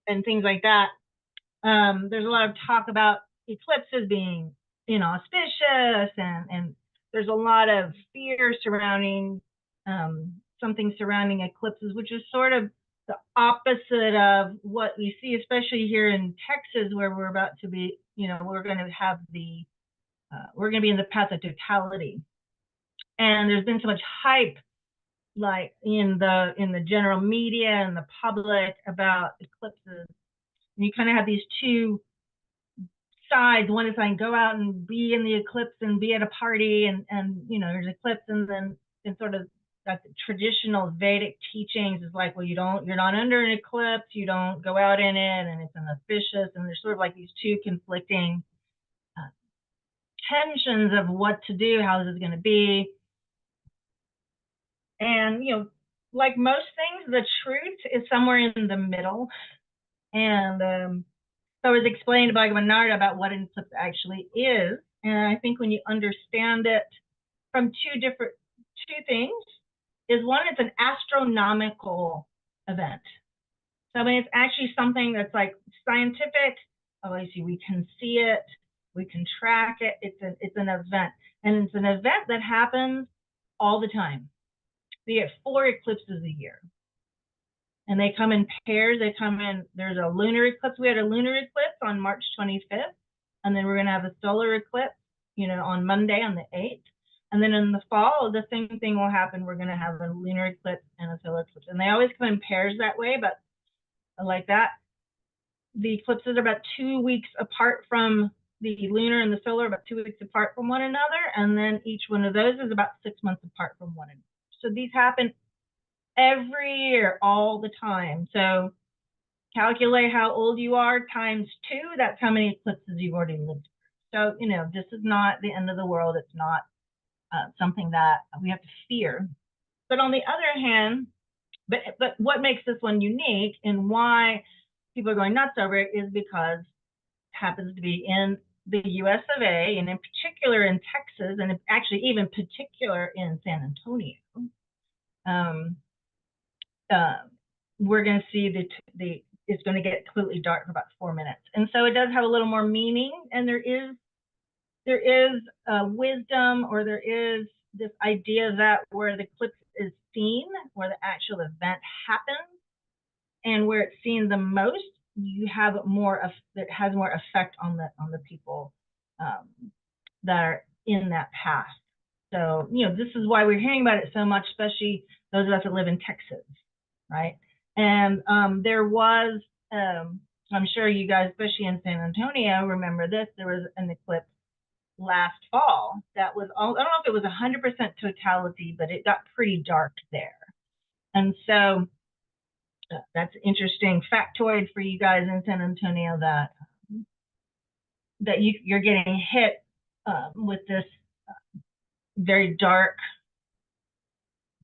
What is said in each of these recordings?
and things like that. There's a lot of talk about eclipses being inauspicious, and there's a lot of fear surrounding something surrounding eclipses, which is sort of the opposite of what we see, especially here in Texas, where we're about to be, we're going to have we're going to be in the path of totality. And there's been so much hype, like in the general media and the public, about eclipses. And you kind of have these two sides. One is like, go out and be in the eclipse and be at a party, and there's eclipse, and then in sort of that traditional Vedic teachings is like, well, you're not under an eclipse, you don't go out in it, and it's inauspicious. And there's sort of like these two conflicting tensions of what to do, how this is going to be. And like most things, the truth is somewhere in the middle. And so it was explained by Bernard about what an eclipse actually is. And I think when you understand it from two things, is one, it's an astronomical event. So I mean, it's actually something that's like scientific. Obviously, we can see it, we can track it. It's an event, and it's an event that happens all the time. We get 4 eclipses a year, and they come in pairs. They come in. There's a lunar eclipse. We had a lunar eclipse on March 25th, and then we're going to have a solar eclipse, on Monday on the 8th. And then in the fall, the same thing will happen. We're going to have a lunar eclipse and a solar eclipse, and they always come in pairs that way. But like that, the eclipses are about 2 weeks apart from the lunar and the solar, about 2 weeks apart from one another, and then each one of those is about 6 months apart from one another. So these happen every year, all the time. So calculate how old you are times 2. That's how many eclipses you've already lived through. So this is not the end of the world. It's not something that we have to fear. But on the other hand, but what makes this one unique and why people are going nuts over it is because it happens to be in the US of A, and in particular in Texas, and actually even particular in San Antonio. We're going to see it's going to get completely dark for about 4 minutes. And so it does have a little more meaning, and there is wisdom, or there is this idea that where the eclipse is seen, where the actual event happens, and where it's seen the most, you have it has more effect on the people that are in that path. So this is why we're hearing about it so much, especially those of us that live in Texas, right? And there was, I'm sure you guys, especially in San Antonio, remember this. There was an eclipse last fall that was all, I don't know if it was 100% totality, but it got pretty dark there. And so that's an interesting factoid for you guys in San Antonio, that you're getting hit with this very dark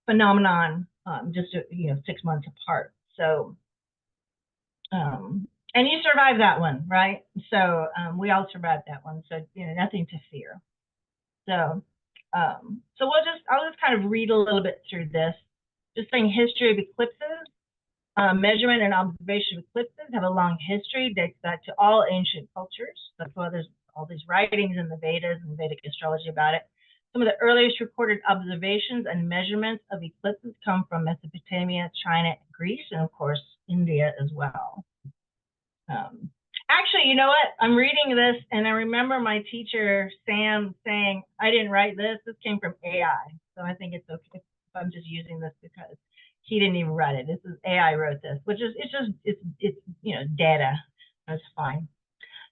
phenomenon, just 6 months apart. So and you survived that one, right? So we all survived that one, so nothing to fear. So I'll just kind of read a little bit through this. Just saying, history of eclipses. Measurement and observation of eclipses have a long history, dates back to all ancient cultures. That's why there's all these writings in the Vedas and Vedic astrology about it. Some of the earliest recorded observations and measurements of eclipses come from Mesopotamia, China, Greece, and of course, India as well. Actually, you know what? I'm reading this, and I remember my teacher, Sam, saying, I didn't write this. This came from AI. So I think it's okay if I'm just using this because he didn't even write it. This is AI wrote this, which is, it's data. That's fine.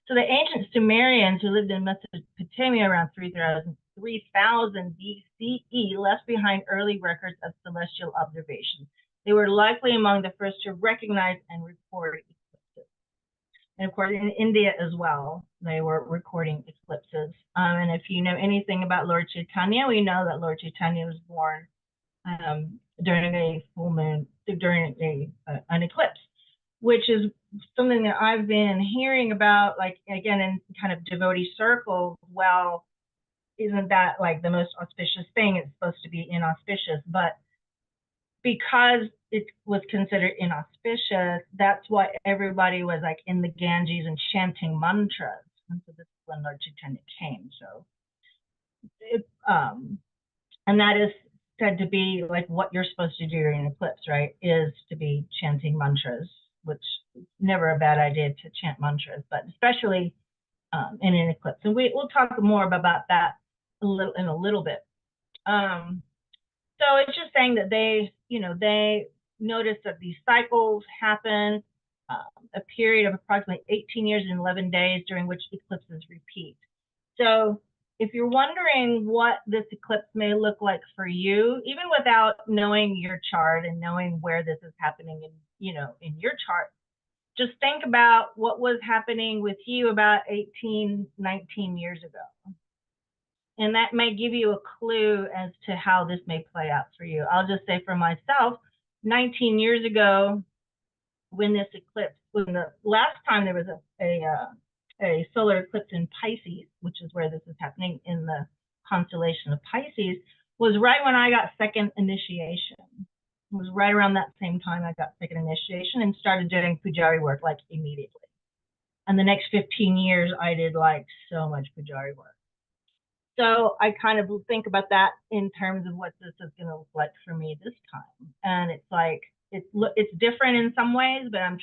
So the ancient Sumerians who lived in Mesopotamia around 3000 BCE left behind early records of celestial observations. They were likely among the first to recognize and record eclipses. And of course, in India as well, they were recording eclipses. And if you know anything about Lord Chaitanya, we know that Lord Chaitanya was born during a full moon, during an eclipse, which is something that I've been hearing about, like, again, in kind of devotee circles. Well, isn't that like the most auspicious thing? It's supposed to be inauspicious, but because it was considered inauspicious, that's why everybody was like in the Ganges and chanting mantras. And so this is when Lord Chaitanya came. So, and that is said to be like what you're supposed to do during an eclipse, right? Is to be chanting mantras, which is never a bad idea to chant mantras, but especially in an eclipse. And we'll talk more about that in a little bit. So it's just saying that they noticed that these cycles happen, a period of approximately 18 years and 11 days during which eclipses repeat. So if you're wondering what this eclipse may look like for you, even without knowing your chart and knowing where this is happening in your chart, just think about what was happening with you about 18, 19 years ago. And that may give you a clue as to how this may play out for you. I'll just say for myself, 19 years ago, when the last time there was a solar eclipse in Pisces, which is where this is happening in the constellation of Pisces, was right when I got second initiation. It was right around that same time I got second initiation and started doing pujari work like immediately. And the next 15 years, I did like so much pujari work. So I kind of think about that in terms of what this is going to look like for me this time. And it's like, it's different in some ways, but I'm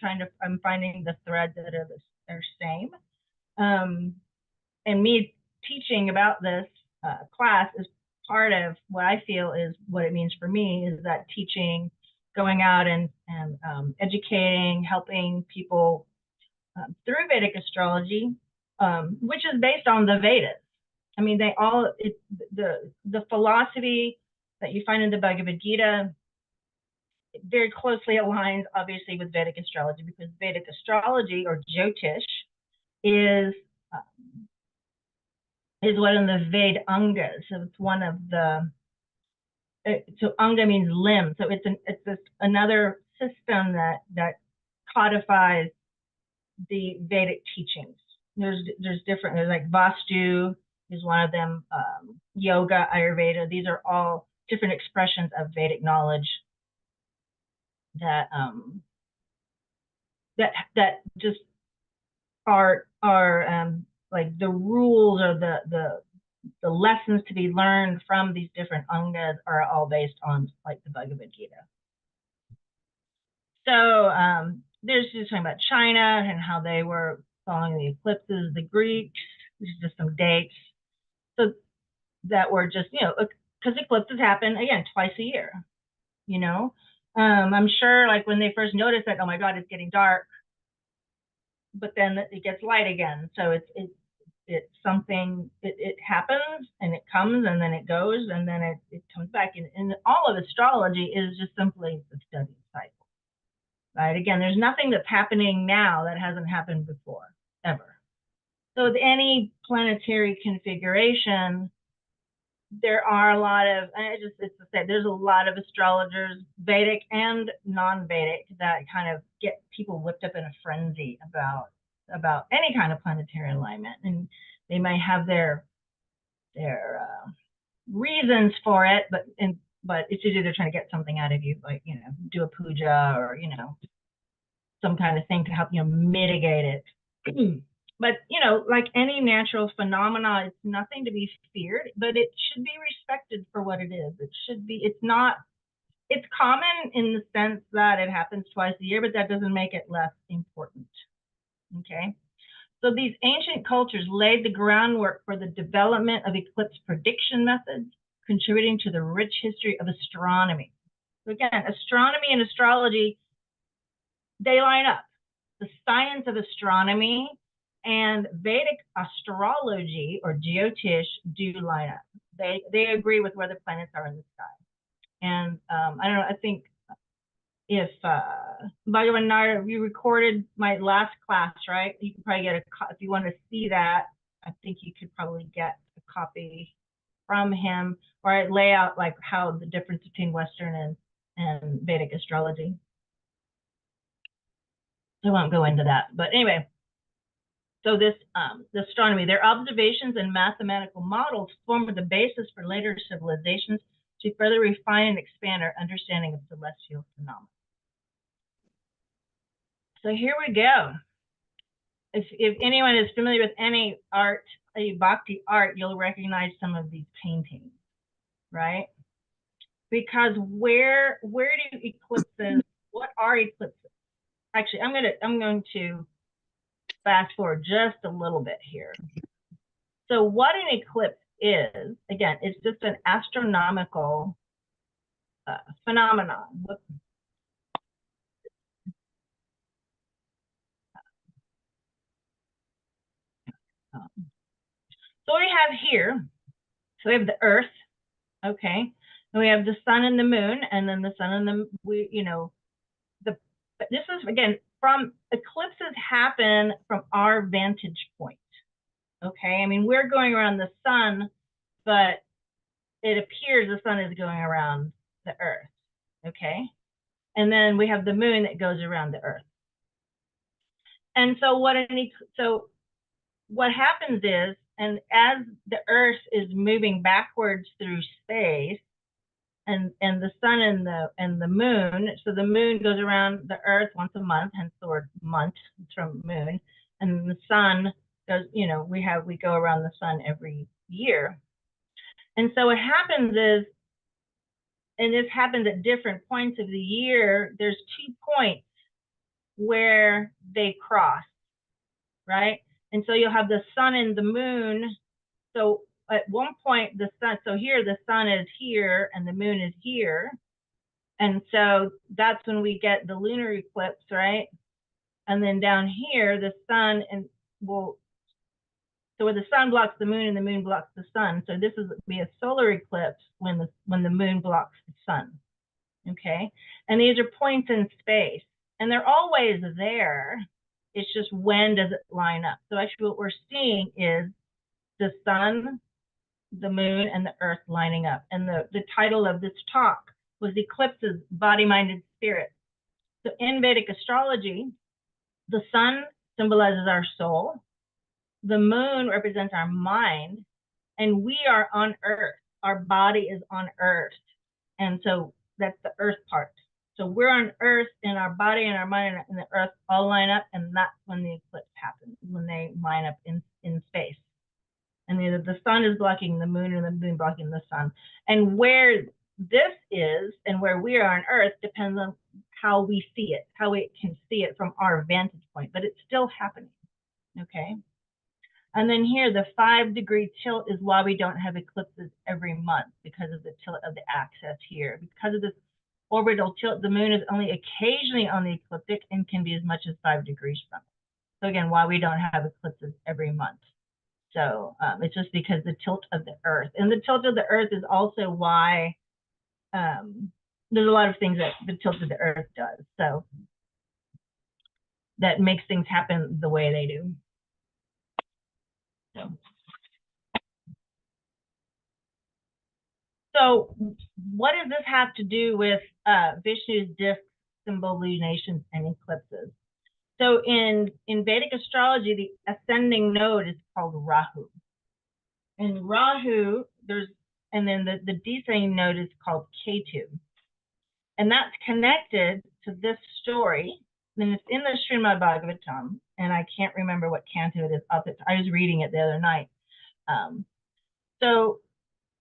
finding the thread that are same. And me teaching about this class is part of what I feel is what it means for me, is that teaching, going out and educating, helping people through Vedic astrology, which is based on the Vedas. I mean, the philosophy that you find in the Bhagavad Gita very closely aligns, obviously, with Vedic astrology, because Vedic astrology, or Jyotish, is one of the Ved Angas. So it's one of the. So Anga means limb. So it's another system that codifies the Vedic teachings. There's different. There's like Vastu is one of them. Yoga, Ayurveda. These are all different expressions of Vedic knowledge that just are like the rules, or the lessons to be learned from these different angas are all based on like the Bhagavad Gita. So there's just talking about China and how they were following the eclipses, the Greeks. These are just some dates. So that were just, because eclipses happen again twice a year. I'm sure like when they first noticed that, oh my God, it's getting dark, but then it gets light again. So it's something, it happens and it comes and then it goes and then it comes back. And all of astrology is just simply the study cycle, right? Again, there's nothing that's happening now that hasn't happened before, ever. So with any planetary configuration, there are a lot of, there's a lot of astrologers, Vedic and non-Vedic, that kind of get people whipped up in a frenzy about any kind of planetary alignment, and they may have their reasons for it, but it's usually they're trying to get something out of you, like do a puja or some kind of thing to help mitigate it. But like any natural phenomena, it's nothing to be feared, but it should be respected for what it is. It's common in the sense that it happens twice a year, but that doesn't make it less important. Okay. So these ancient cultures laid the groundwork for the development of eclipse prediction methods, contributing to the rich history of astronomy. So again, astronomy and astrology, they line up. The science of astronomy and Vedic astrology, or Jyotish, do line up. They agree with where the planets are in the sky. And I don't know, I think if Bhagavan Nara, you recorded my last class, right? You can probably if you want to see that, I think you could probably get a copy from him, where I lay out like how the difference between Western and Vedic astrology. I won't go into that, but anyway. So this the astronomy, their observations and mathematical models formed the basis for later civilizations to further refine and expand our understanding of celestial phenomena. So here we go. If anyone is familiar with any art, a bhakti art, you'll recognize some of these paintings, right? Because where do eclipses, what are eclipses? Actually, I'm going to fast forward just a little bit here. So what an eclipse is, again, it's just an astronomical phenomenon. So we have here, so we have the Earth, okay, and we have the sun and the moon, and then the sun and this is again from eclipses happen from our vantage point, okay. I mean, we're going around the sun, but it appears the sun is going around the Earth, okay, and then we have the moon that goes around the Earth. And so what happens is, and as the Earth is moving backwards through space, and the sun and the moon, so the moon goes around the Earth once a month, hence the word month, it's from moon, and the sun goes, we go around the sun every year. And so what happens is, and this happens at different points of the year, there's 2 points where they cross, right? And so you'll have the sun and the moon. So at one point the sun, so here the sun is here and the moon is here. And so that's when we get the lunar eclipse, right? And then down here, the sun so where the sun blocks the moon and the moon blocks the sun. So this is be a solar eclipse when the moon blocks the sun, okay? And these are points in space, and they're always there. It's just when does it line up? So actually what we're seeing is the sun, the moon, and the Earth lining up. And the title of this talk was Eclipses, Body, Mind, and Spirit. So in Vedic astrology, the sun symbolizes our soul, the moon represents our mind, and we are on Earth. Our body is on Earth. And so that's the Earth part. So we're on Earth, and our body and our mind and the Earth all line up, and that's when the eclipse happens, when they line up in space. And either the sun is blocking the moon or the moon blocking the sun. And where this is and where we are on Earth depends on how we see it, how we can see it from our vantage point, but it's still happening, okay? And then here, the 5-degree tilt is why we don't have eclipses every month, because of the tilt of the axis here. Because of this orbital tilt, the moon is only occasionally on the ecliptic and can be as much as 5 degrees from it. So again, why we don't have eclipses every month. So it's just because the tilt of the Earth. And the tilt of the Earth is also why there's a lot of things that the tilt of the Earth does. So that makes things happen the way they do. So what does this have to do with Vishnu's disc symbol lunations and eclipses? So in Vedic astrology, the ascending node is called Rahu. And Rahu, and then the descending node is called Ketu. And that's connected to this story. And it's in the Srimad Bhagavatam, and I can't remember what canto it is up. I was reading it the other night.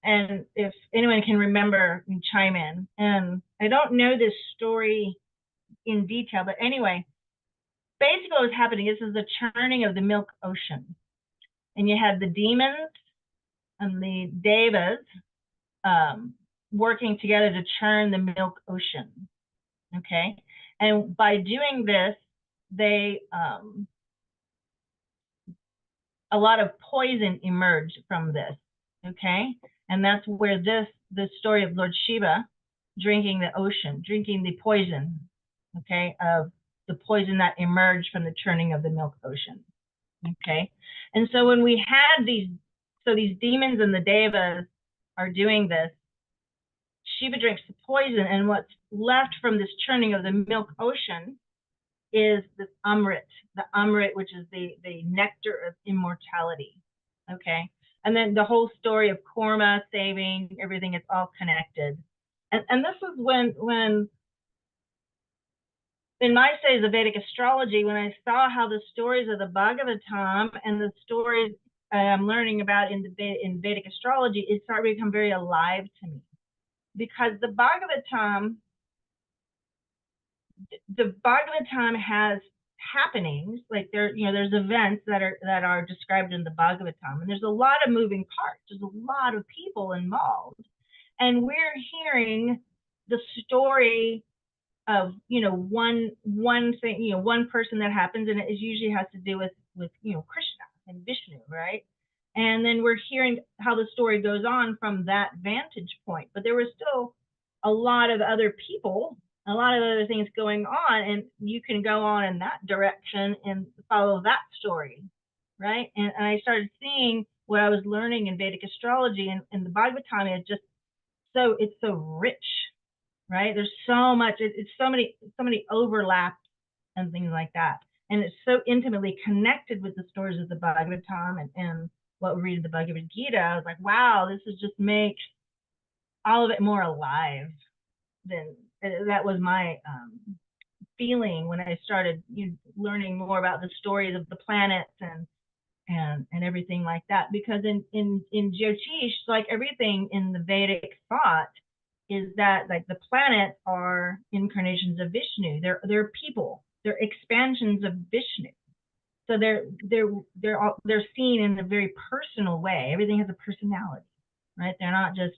And if anyone can remember, chime in. And I don't know this story in detail, but anyway, basically what was happening, this is the churning of the milk ocean. And you had the demons and the devas working together to churn the milk ocean, okay? And by doing this, a lot of poison emerged from this, okay? And that's where the story of Lord Shiva drinking the ocean, drinking the poison, okay, of the poison that emerged from the churning of the milk ocean, okay? And so when we had these demons and the devas are doing this, Shiva drinks the poison, and what's left from this churning of the milk ocean is this Amrit, which is the nectar of immortality, okay? And then the whole story of Korma saving everything, it's all connected. And this is when in my studies of Vedic astrology, when I saw how the stories of the Bhagavatam and the stories I'm learning about in Vedic astrology, it started to become very alive to me. Because the Bhagavatam has happenings, like there's events that are described in the Bhagavatam, and there's a lot of moving parts. There's a lot of people involved, and we're hearing the story of one thing, one person that happens, and it usually has to do with Krishna and Vishnu, right? And then we're hearing how the story goes on from that vantage point, but there was still a lot of other people, a lot of other things going on, and you can go on in that direction and follow that story, right? And I started seeing what I was learning in Vedic astrology, and the Bhagavatam is just it's so rich, right? There's so much, it's so many overlaps and things like that. And it's so intimately connected with the stories of the Bhagavatam and what we read in the Bhagavad Gita. I was like, wow, this is just makes all of it more alive. Than that was my feeling when I started learning more about the stories of the planets and everything like that. Because in Jyotish, like everything in the Vedic thought, is that like the planets are incarnations of Vishnu. They're people. They're expansions of Vishnu. So they're seen in a very personal way. Everything has a personality, right? They're not just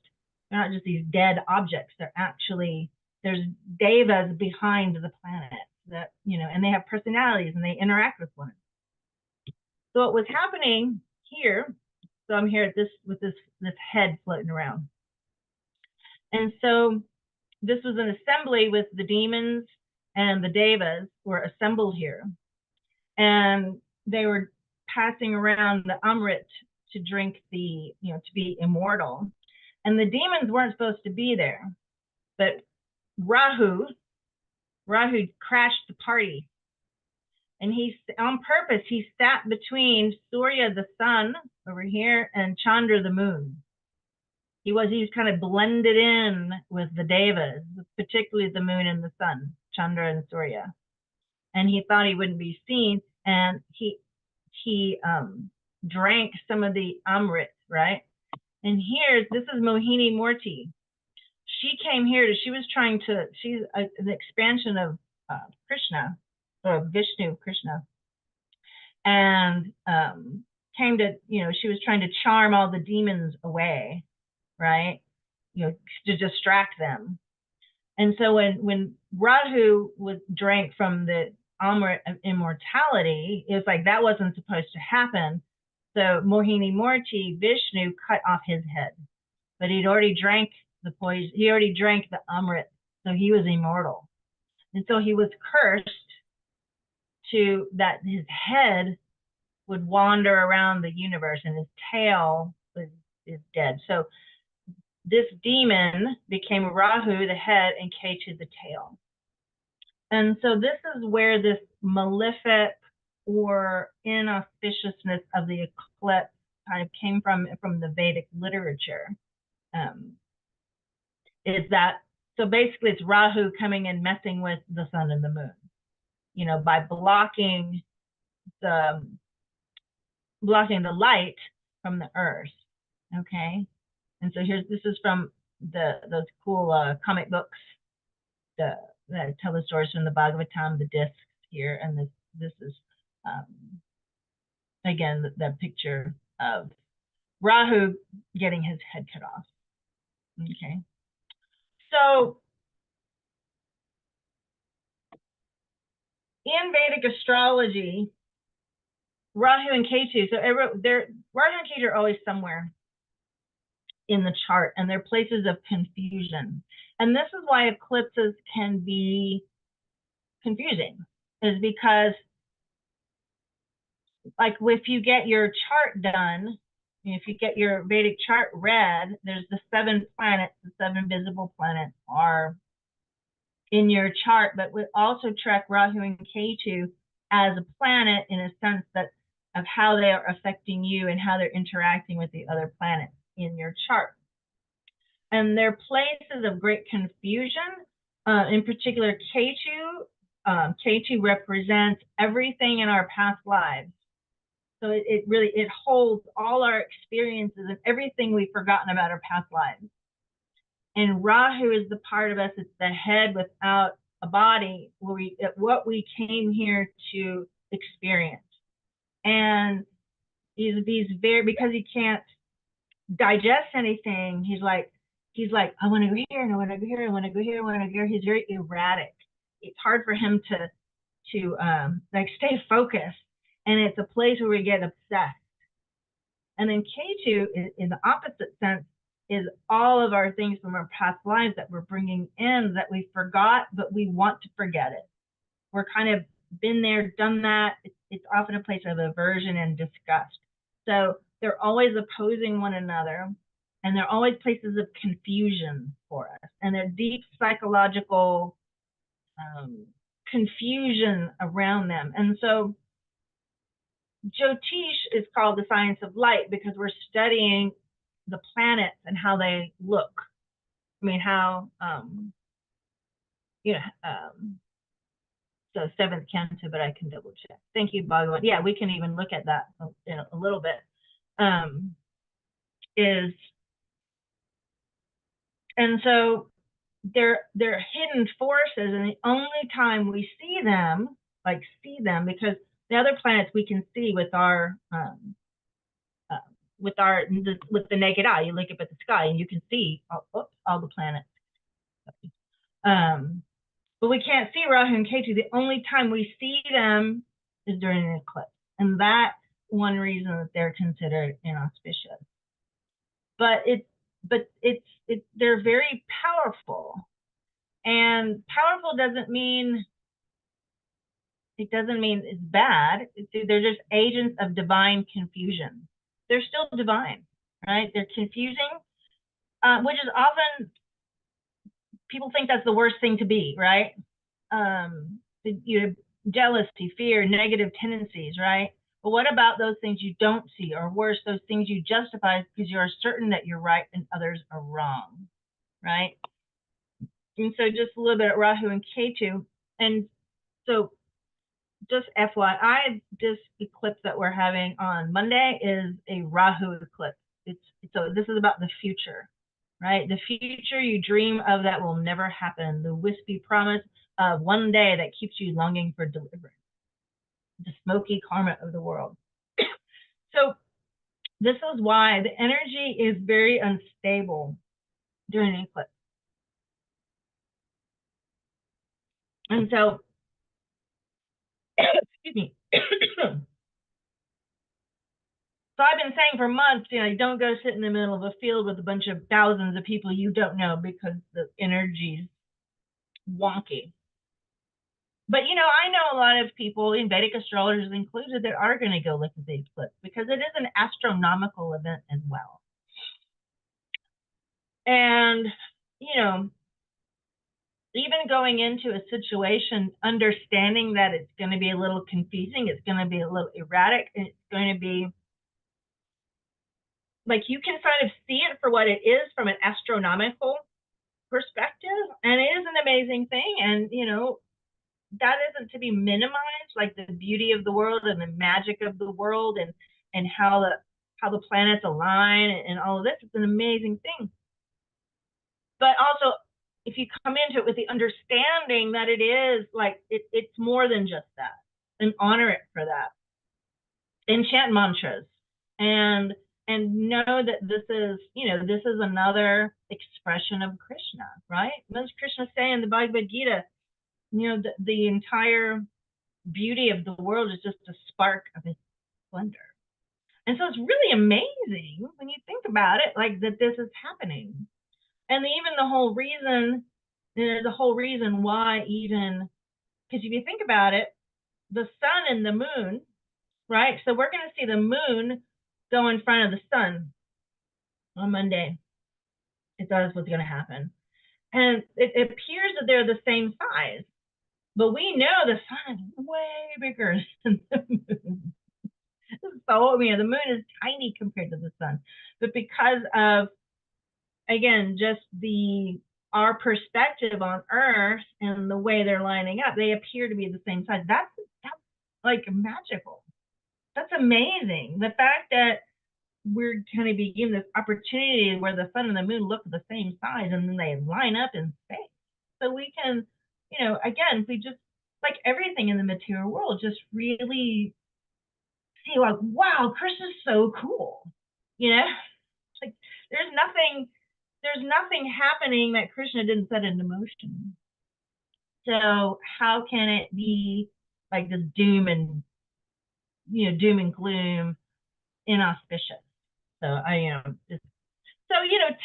these dead objects. They're actually, there's devas behind the planet that and they have personalities and they interact with one another. So what was happening here? So I'm here at with this head floating around. And so this was an assembly with the demons and the devas were assembled here. And they were passing around the Amrit to drink to be immortal. And the demons weren't supposed to be there. But Rahu crashed the party. And on purpose, he sat between Surya, the sun, over here, and Chandra, the moon. He's kind of blended in with the devas, particularly the moon and the sun, Chandra and Surya. And he thought he wouldn't be seen, and he drank some of the Amrit, right? And this is Mohini Murti. She came here she's an expansion of Krishna, or Vishnu, Krishna. And came to, she was trying to charm all the demons away, right? To distract them. And so when Rahu drank from the Amrit of immortality, it was like that wasn't supposed to happen. So Mohini Murti, Vishnu, cut off his head. But he'd already drank the poison, he already drank the Amrit, so he was immortal. And so he was cursed to that his head would wander around the universe and his tail is dead. So this demon became Rahu, the head, and Ketu, the tail. And so this is where this malefic or inauspiciousness of the eclipse kind of came from the Vedic literature. Is that, so basically it's Rahu coming and messing with the sun and the moon, by blocking the light from the earth. Okay. And so this is from those cool comic books that tell the stories from the Bhagavatam, the discs here, and this is again the picture of Rahu getting his head cut off. Okay, so in Vedic astrology, Rahu and Ketu, Rahu and Ketu are always somewhere in the chart, and they're places of confusion. And this is why eclipses can be confusing, is because like if you get your chart done, if you get your Vedic chart read, there's the 7 planets, the 7 visible planets are in your chart, but we also track Rahu and Ketu as a planet in a sense that of how they are affecting you and how they're interacting with the other planets in your chart. And they're places of great confusion. In particular, K2. K2 represents everything in our past lives. So it really holds all our experiences and everything we've forgotten about our past lives. And Rahu is the part of us, it's the head without a body, what we came here to experience. And these very, because he can't digest anything, he's like, I want to go here, and I want to go here, I want to go here, I want to go here. He's very erratic. It's hard for him to like stay focused. And it's a place where we get obsessed. And then K2, in the opposite sense, is all of our things from our past lives that we're bringing in that we forgot, but we want to forget it. We're kind of been there, done that. It's often a place of aversion and disgust. So they're always opposing one another, and they're always places of confusion for us. And they're deep psychological confusion around them. And so Jyotish is called the science of light because we're studying the planets and how they look. I mean, how, so seventh canto, but I can double check. Thank you, Bhagavan. Yeah, we can even look at that in a little bit. And so they're hidden forces, and the only time we see them, because the other planets we can see with our with the naked eye. You look up at the sky and you can see all the planets. But we can't see Rahu and Ketu. The only time we see them is during an eclipse, and that's one reason that they're considered inauspicious. But they're very powerful, and powerful doesn't mean it's bad. They're just agents of divine confusion. They're still divine, right? They're confusing, which is often, people think that's the worst thing to be, right? Jealousy, fear, negative tendencies, right? But what about those things you don't see, or worse, those things you justify because you are certain that you're right and others are wrong, right? And so just a little bit at Rahu and Ketu. And so just FYI, this eclipse that we're having on Monday is a Rahu eclipse. So this is about the future, right? The future you dream of that will never happen. The wispy promise of one day that keeps you longing for deliverance. The smoky karma of the world. So this is why the energy is very unstable during an eclipse. And so, excuse me. So I've been saying for months, don't go sit in the middle of a field with a bunch of thousands of people you don't know because the energy's wonky. But, I know a lot of people, in Vedic astrologers included, that are going to go look at the eclipse because it is an astronomical event as well. And, even going into a situation, understanding that it's going to be a little confusing, it's going to be a little erratic, and it's going to be, like, you can kind of see it for what it is from an astronomical perspective, and it is an amazing thing. And, that isn't to be minimized, like the beauty of the world and the magic of the world and how the planets align and all of this. It's an amazing thing. But also, if you come into it with the understanding that it is like it's more than just that, and honor it for that. And chant mantras and know that this is another expression of Krishna, right? What does Krishna say in the Bhagavad Gita? The entire beauty of the world is just a spark of his splendor. And so it's really amazing when you think about it, like that this is happening. And even the whole reason, there's a whole reason why, even because if you think about it, the sun and the moon, right? So we're going to see the moon go in front of the sun on Monday. That's what's going to happen. And it appears that they're the same size, but we know the sun is way bigger than the moon. This so, the moon is tiny compared to the sun, but because of, again, just our perspective on Earth and the way they're lining up, they appear to be the same size. That's like magical. That's amazing. The fact that we're going to be given this opportunity where the sun and the moon look the same size and then they line up in space. So we can, again, we just, like everything in the material world, just really see like, wow, Chris is so cool. Like there's nothing happening that Krishna didn't set into motion. So how can it be like this doom and gloom, inauspicious? So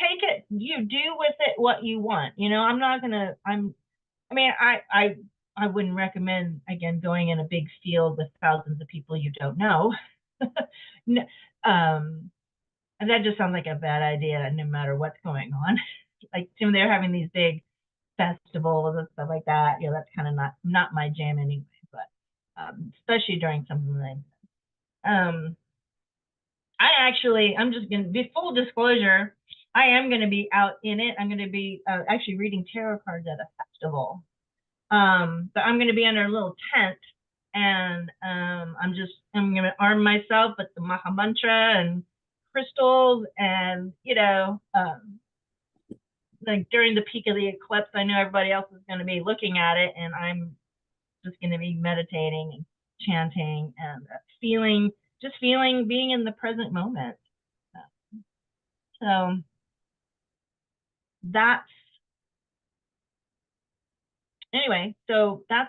take it, you do with it what you want. I'm not gonna, I mean, I wouldn't recommend, again, going in a big field with thousands of people you don't know. And that just sounds like a bad idea no matter what's going on. Like, they're having these big festivals and stuff like that. That's kind of not my jam anyway, but especially during something like I'm just going to be full disclosure. I am going to be out in it. I'm going to be actually reading tarot cards at a festival. But I'm going to be under a little tent, and I'm going to arm myself with the Maha Mantra and crystals, and like during the peak of the eclipse, I know everybody else is going to be looking at it, and I'm just going to be meditating and chanting and feeling being in the present moment. So that's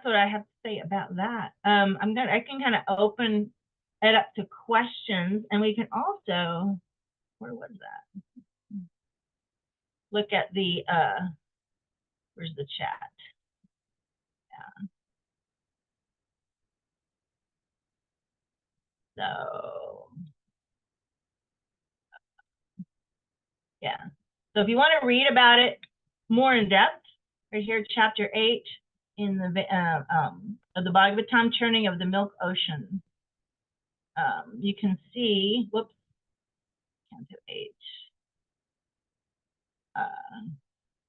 what I have to say about that. I can kind of open it up to questions, and we can also, where was that? Look at the where's the chat? Yeah. So yeah. So if you want to read about it more in depth, right here, chapter 8 in the of the Bhagavatam, Churning of the Milk Ocean. You can see, whoops, can't do 8.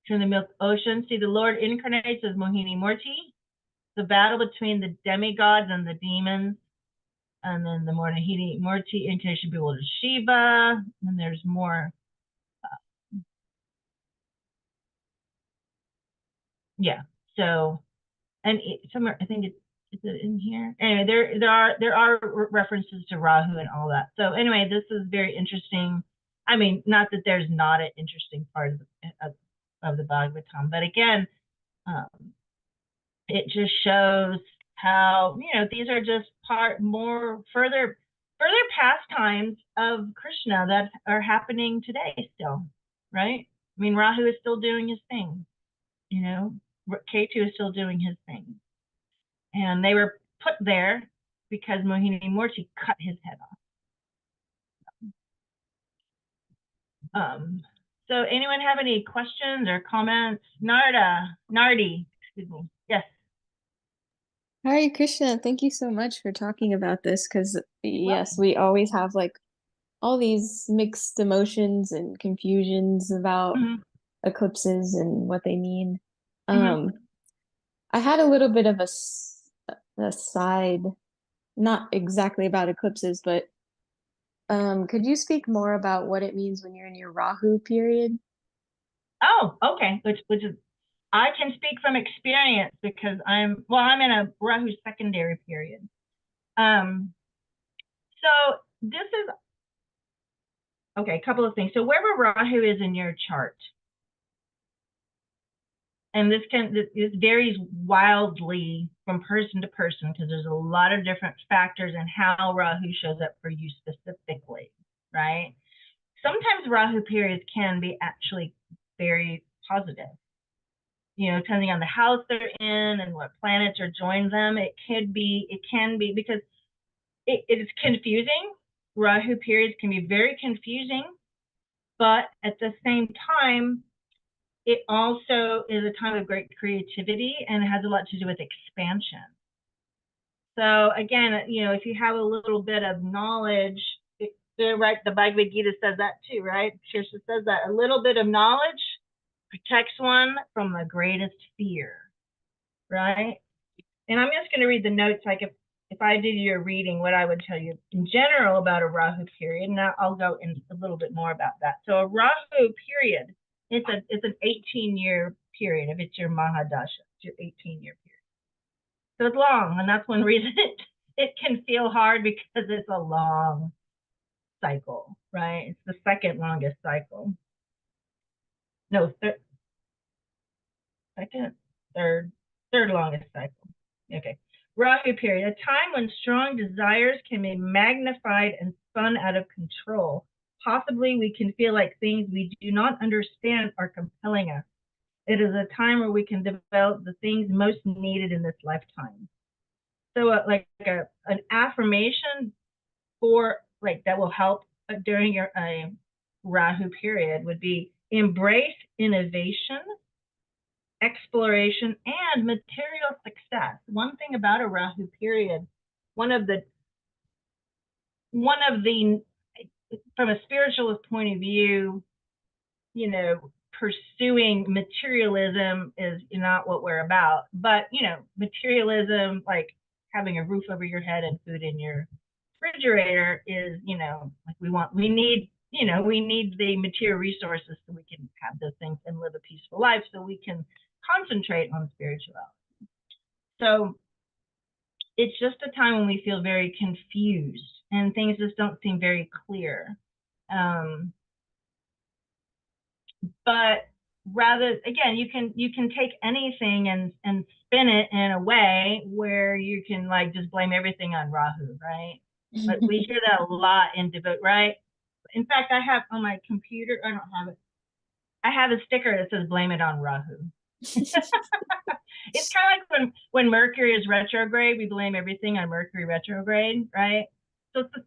Turn the Milk Ocean. See, the Lord incarnates as Mohini Murti. The battle between the demigods and the demons. And then the Mohini Murti incarnation bewildered Shiva. And there's more. Yeah. So, and somewhere, I think is it in here? Anyway, there are references to Rahu and all that. So anyway, this is very interesting. I mean, not that there's not an interesting part of the Bhagavatam, but again, it just shows how these are just further pastimes of Krishna that are happening today still, right? I mean, Rahu is still doing his thing, Ketu is still doing his thing, and they were put there because Mohini Murti cut his head off. So anyone have any questions or comments? Nardi, excuse me. Yes. Hare Krishna, thank you so much for talking about this because, yes, we always have like all these mixed emotions and confusions about eclipses and what they mean. I had a little bit of a side, not exactly about eclipses, but could you speak more about what it means when you're in your Rahu period? Oh, okay. Which is, I can speak from experience because I'm in a Rahu secondary period. So this is okay. A couple of things. So wherever Rahu is in your chart, and this varies wildly from person to person because there's a lot of different factors in how Rahu shows up for you specifically, right? Sometimes Rahu periods can be actually very positive. Depending on the house they're in and what planets are joined them, it can be because it is confusing. Rahu periods can be very confusing, but at the same time, it also is a time of great creativity and it has a lot to do with expansion. So again, you know, if you have a little bit of knowledge, right, the Bhagavad Gita says that too, right? Shirsha says that a little bit of knowledge protects one from the greatest fear, right? And I'm just going to read the notes, like if I did your reading, what I would tell you in general about a Rahu period, and I'll go in a little bit more about that. So a Rahu period, it's an 18-year period if it's your Mahadasha, it's your 18-year period. So it's long, and that's one reason it can feel hard, because it's a long cycle, right? It's the second longest cycle. No, second, third longest cycle. Okay. Rahu period, a time when strong desires can be magnified and spun out of control. Possibly we can feel like things we do not understand are compelling us. It is a time where we can develop the things most needed in this lifetime. So like an affirmation for like that will help during your Rahu period would be embrace innovation, exploration, and material success. One thing about a Rahu period, one of the from a spiritualist point of view, you know, pursuing materialism is not what we're about. But, you know, materialism, like having a roof over your head and food in your refrigerator is, you know, like we need the material resources so we can have those things and live a peaceful life, so we can concentrate on spirituality. So it's just a time when we feel very confused and things just don't seem very clear. But rather, again, you can take anything and spin it in a way where you can like just blame everything on Rahu, right? But we hear that a lot in devote, right? In fact, I have on my computer, I don't have it. I have a sticker that says "Blame it on Rahu." It's kind of like when Mercury is retrograde, we blame everything on Mercury retrograde, right? So it's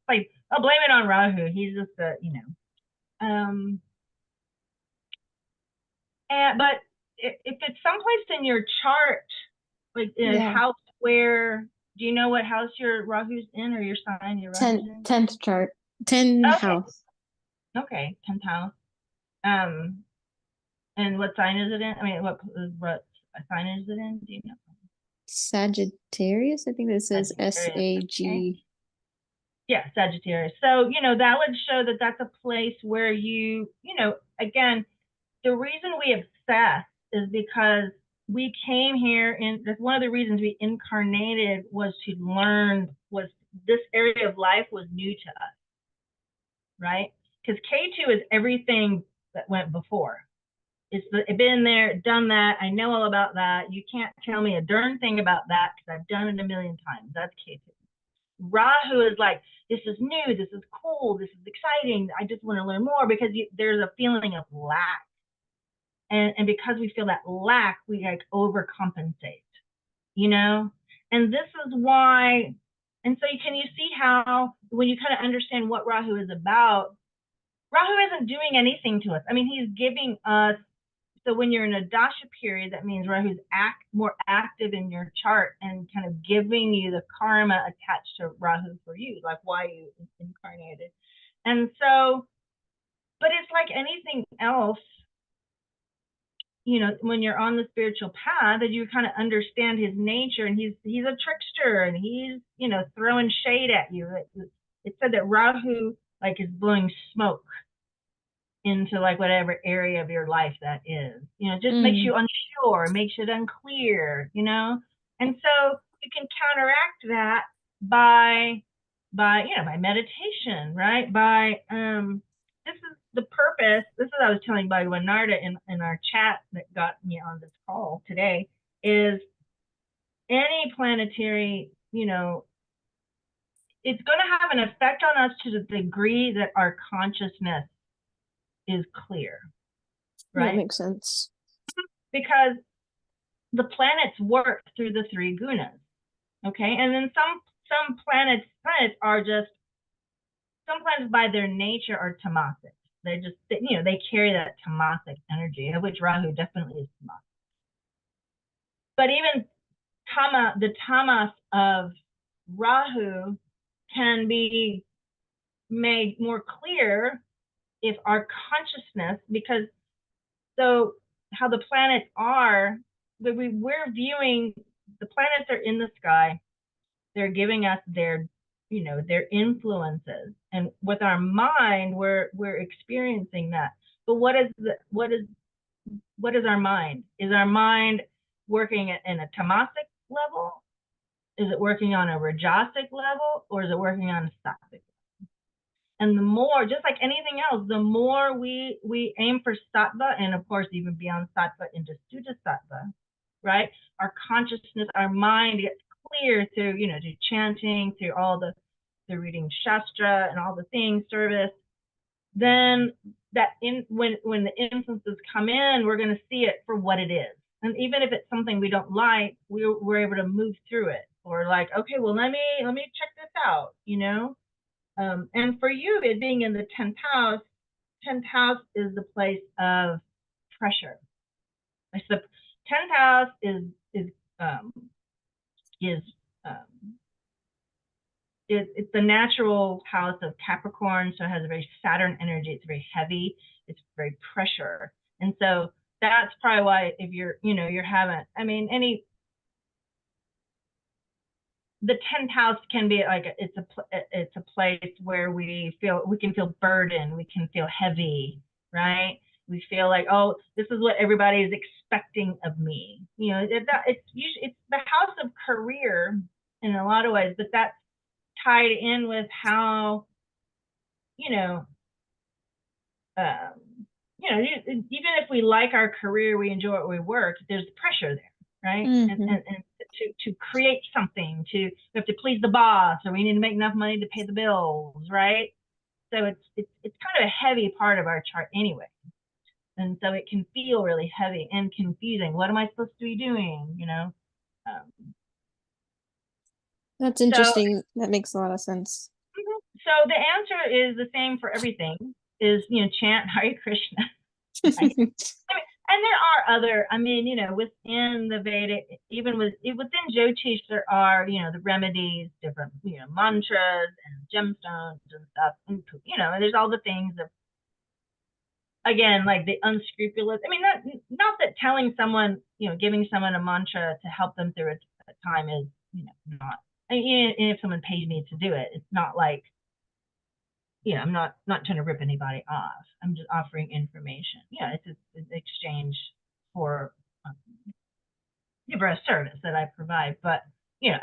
like, I'll blame it on Rahu. He's just a, you know. But if it's someplace in your chart, like in a house where, do you know what house your Rahu's in, or your sign your Rahu's in? 10th chart. 10 house. Okay, 10th house. And what sign is it in? I mean, what sign is it in? Do you know? Sagittarius, I think that says SAG. Okay. Yeah, Sagittarius. So, you know, that would show that that's a place where you know, again, the reason we obsess is because we came here, and that's one of the reasons we incarnated, was to learn, was this area of life was new to us, right? Because K2 is everything that went before. It's been there, done that. I know all about that. You can't tell me a darn thing about that because I've done it a million times. That's K2. Rahu is like, this is new, this is cool, this is exciting. I just want to learn more, because there's a feeling of lack. And because we feel that lack, we like overcompensate, you know? And this is why, and so can you see how when you kind of understand what Rahu is about, Rahu isn't doing anything to us. I mean, he's giving us, so when you're in a dasha period, that means Rahu's more active in your chart and kind of giving you the karma attached to Rahu for you, like why you incarnated. And so, but it's like anything else, you know, when you're on the spiritual path, that you kind of understand his nature, and he's a trickster, and he's, you know, throwing shade at you. It said that Rahu like is blowing smoke into like whatever area of your life that is, you know, just makes you unsure, makes it unclear, you know. And so you can counteract that by you know, by meditation, right? By this is the purpose. This is what I was telling Bhagavan Narda in our chat that got me on this call today, is any planetary, you know, it's going to have an effect on us to the degree that our consciousness is clear, right? That makes sense. Because the planets work through the three gunas, okay? And then some planets are just, some planets by their nature are tamasic. They just, you know, they carry that tamasic energy, of which Rahu definitely is tamasic. But even the tamas of Rahu can be made more clear if our consciousness, because so how the planets are, we're viewing the planets are in the sky, they're giving us their their influences, and with our mind we're experiencing that. But what is our mind? Is our mind working in a tamasic level? Is it working on a rajasic level, or is it working on a sattvic? And the more, just like anything else, the more we aim for sattva, and of course even beyond sattva into shuddha sattva, right? Our consciousness, our mind gets clear through through chanting, through all the reading shastra and all the things, service. Then when the influences come in, we're going to see it for what it is. And even if it's something we don't like, we're able to move through it, or like, okay, well, let me check this out, and for you, it being in the 10th house is the place of pressure. It's the 10th house um, is it's the natural house of Capricorn, so it has a very Saturn energy. It's very heavy. It's very pressure, and so that's probably why if you're having, the 10th house can be like it's a place where we can feel burdened, we can feel heavy, right? We feel like, oh, this is what everybody is expecting of me. It's the house of career in a lot of ways, but that's tied in with how um, even if we like our career, we enjoy what we work, there's pressure there, right? And to create something, we have to please the boss, or we need to make enough money to pay the bills, right? So it's kind of a heavy part of our chart anyway, and so it can feel really heavy and confusing. What am I supposed to be doing? That's interesting. That makes a lot of sense. So the answer is the same for everything. Is chant Hare Krishna. Right? And there are other, within the Vedic, even within Jyotish, there are, the remedies, different, mantras and gemstones and stuff. And, there's all the things of, again, like the unscrupulous. Not that telling someone, giving someone a mantra to help them through a time is, not, and if someone pays me to do it, it's not like, I'm not trying to rip anybody off. I'm just offering information. It's an exchange for a service that I provide. But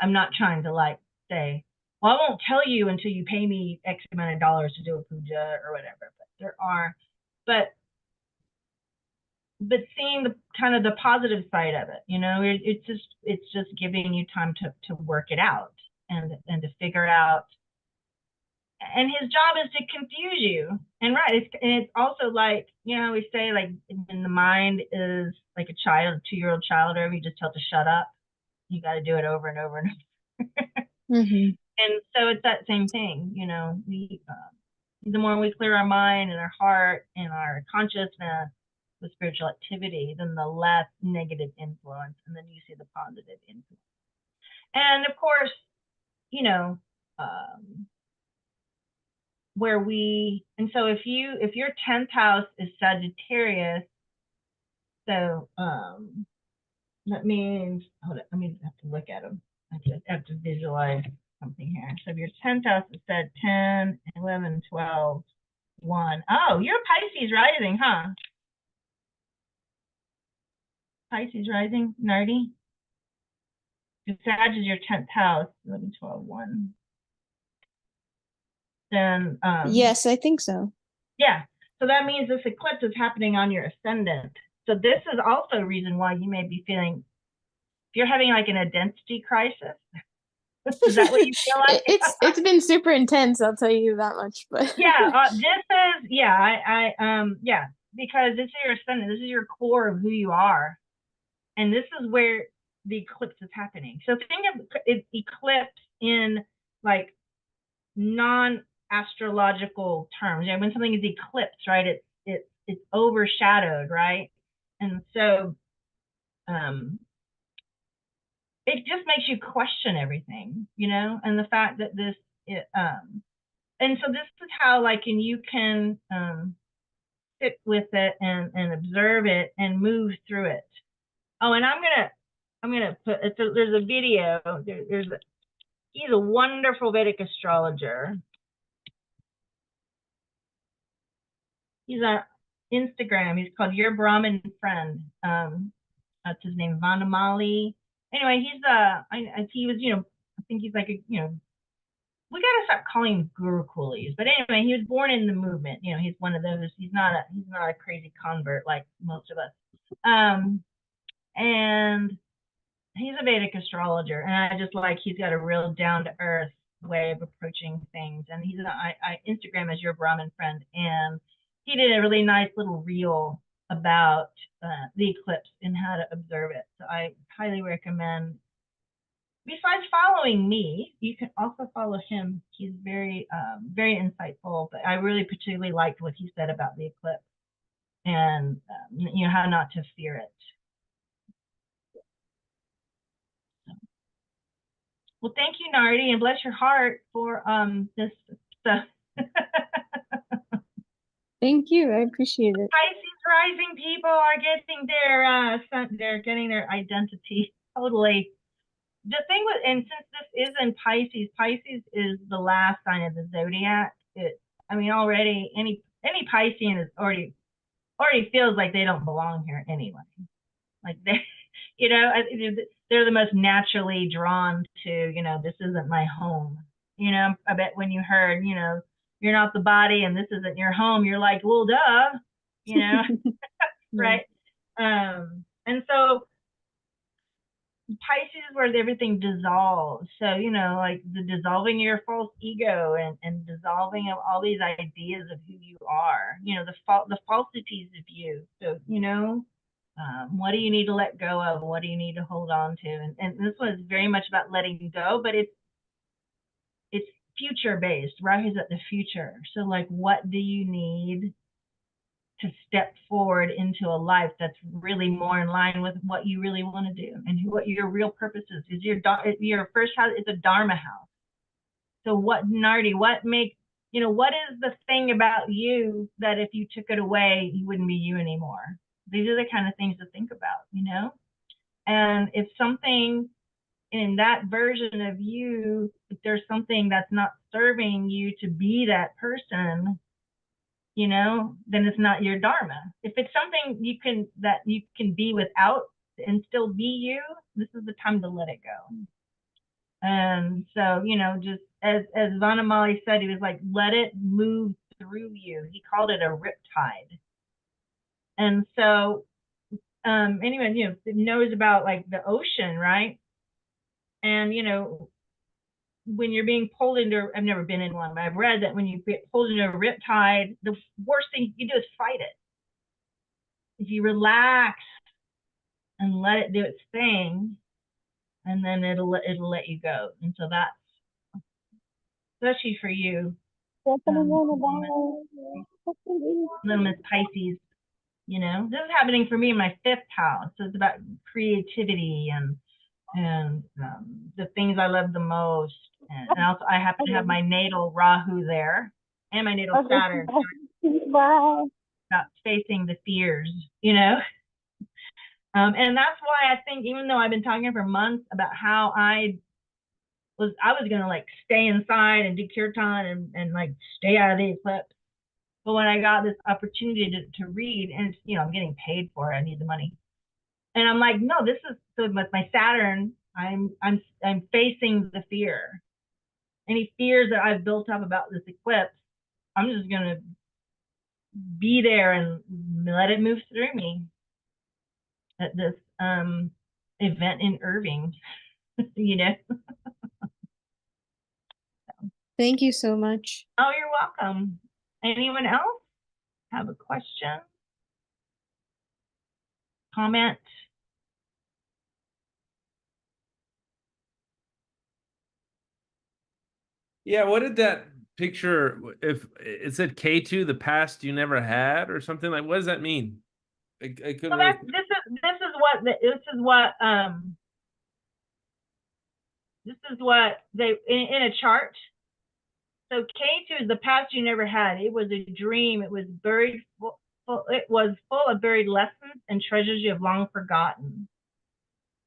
I'm not trying to like say, well, I won't tell you until you pay me X amount of dollars to do a puja or whatever. But there are, but seeing the kind of the positive side of it, it's just giving you time to work it out and to figure out. And his job is to confuse you. And right, it's also like, we say like when the mind is like a child, a 2-year-old child, or you just tell it to shut up. You got to do it over and over and over. And so it's that same thing, the more we clear our mind and our heart and our consciousness with spiritual activity, then the less negative influence, and then you see the positive influence. And of course, so if your 10th house is Sagittarius, so that means, hold on, I have to look at them. I have to visualize something here. So if your 10th house is set 10, 11, 12, 1. Oh, you're Pisces rising, huh? Pisces rising, Nardi? Sag is your 10th house, 11, 12, 1. Then yes, I think so. Yeah, so that means this eclipse is happening on your ascendant. So this is also a reason why you may be feeling, if you're having like an identity crisis. Is that what you feel like? It's been super intense, I'll tell you that much. But yeah, because this is your ascendant, this is your core of who you are, and this is where the eclipse is happening. So think of it, eclipse in like non-astrological terms. When something is eclipsed, right? It's overshadowed, right? And so it just makes you question everything, you know, and the fact that and so this is how, like, and you can sit with it and observe it and move through it. Oh, and I'm gonna put there's a video. He's a wonderful Vedic astrologer. He's on Instagram. He's called Your Brahmin Friend. That's his name, Vanamali. Anyway, he was, you know, I think he's like a, you know, we gotta stop calling him guru coolies. But anyway, he was born in the movement. You know, he's one of those. He's not a crazy convert like most of us. And he's a Vedic astrologer, and I just like he's got a real down to earth way of approaching things. And I Instagram as Your Brahmin Friend, and he did a really nice little reel about the eclipse and how to observe it. So I highly recommend. Besides following me, you can also follow him. He's very insightful. But I really particularly liked what he said about the eclipse and you know, how not to fear it. Well, thank you, Nardi, and bless your heart for this stuff. Thank you. I appreciate it. Pisces rising people are getting they're getting their identity totally. The thing with, and since this is in Pisces, Pisces is the last sign of the zodiac. I mean, already any Piscean is already feels like they don't belong here anyway. Like they, you know, they're the most naturally drawn to, you know, this isn't my home. You know, I bet when you heard, you know, you're not the body and this isn't your home, you're like, well, duh, you know, right? And so Pisces is where everything dissolves. So, you know, like the dissolving your false ego and dissolving of all these ideas of who you are, you know, the falsities of you. So, you know, what do you need to let go of? What do you need to hold on to? And this one is very much about letting go, but it's future based. Rahu's at the future. So like, what do you need to step forward into a life that's really more in line with what you really want to do and what your real purpose is? Is your first house is a Dharma house. So what, Nardi, what makes, you know, what is the thing about you that if you took it away, you wouldn't be you anymore? These are the kind of things to think about, you know? And if something in that version of you, if there's something that's not serving you to be that person, you know, then it's not your dharma. If it's something that you can be without and still be you, this is the time to let it go. And so, you know, just as Vanamali said, he was like, let it move through you. He called it a riptide. And so anyone, you know, knows about like the ocean, right? And, you know, when you're being pulled into, I've never been in one, but I've read that when you get pulled into a riptide, the worst thing you can do is fight it. If you relax and let it do its thing, and then it'll let you go. And so that's especially for you, little Miss Pisces. You know, this is happening for me in my 5th house. So it's about creativity and the things I love the most. And also, I happen to have my natal Rahu there and my natal Saturn. About facing the fears, you know. And that's why I think, even though I've been talking for months about how I was gonna like stay inside and do kirtan and like stay out of the eclipse. But when I got this opportunity to read, and you know, I'm getting paid for it, I need the money. And I'm like, no, this is, so with my Saturn, I'm facing the fear. Any fears that I've built up about this eclipse, I'm just gonna be there and let it move through me at this event in Irving, you know. Thank you so much. Oh, you're welcome. Anyone else have a question? Comment? Yeah, what did that picture, if it said K2, the past you never had or something, like what does that mean? I couldn't So really... this is what this is what they in a chart. So K2 is the past you never had. It was a dream. It was buried. It was full of buried lessons and treasures you have long forgotten.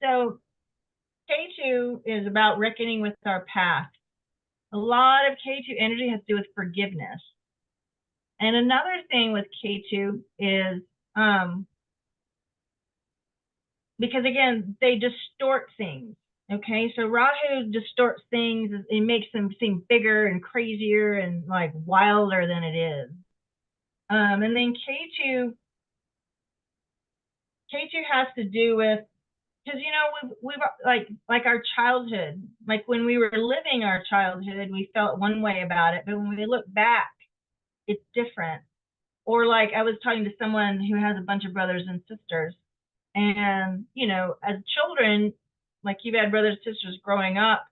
So K2 is about reckoning with our past. A lot of K2 energy has to do with forgiveness. And another thing with K2 is because again, they distort things. Okay, so Rahu distorts things. It makes them seem bigger and crazier and like wilder than it is. And then K2 has to do with, because you know we've like our childhood, like when we were living our childhood, we felt one way about it, but when we look back, it's different. Or like I was talking to someone who has a bunch of brothers and sisters, and you know, as children, like you've had brothers and sisters growing up,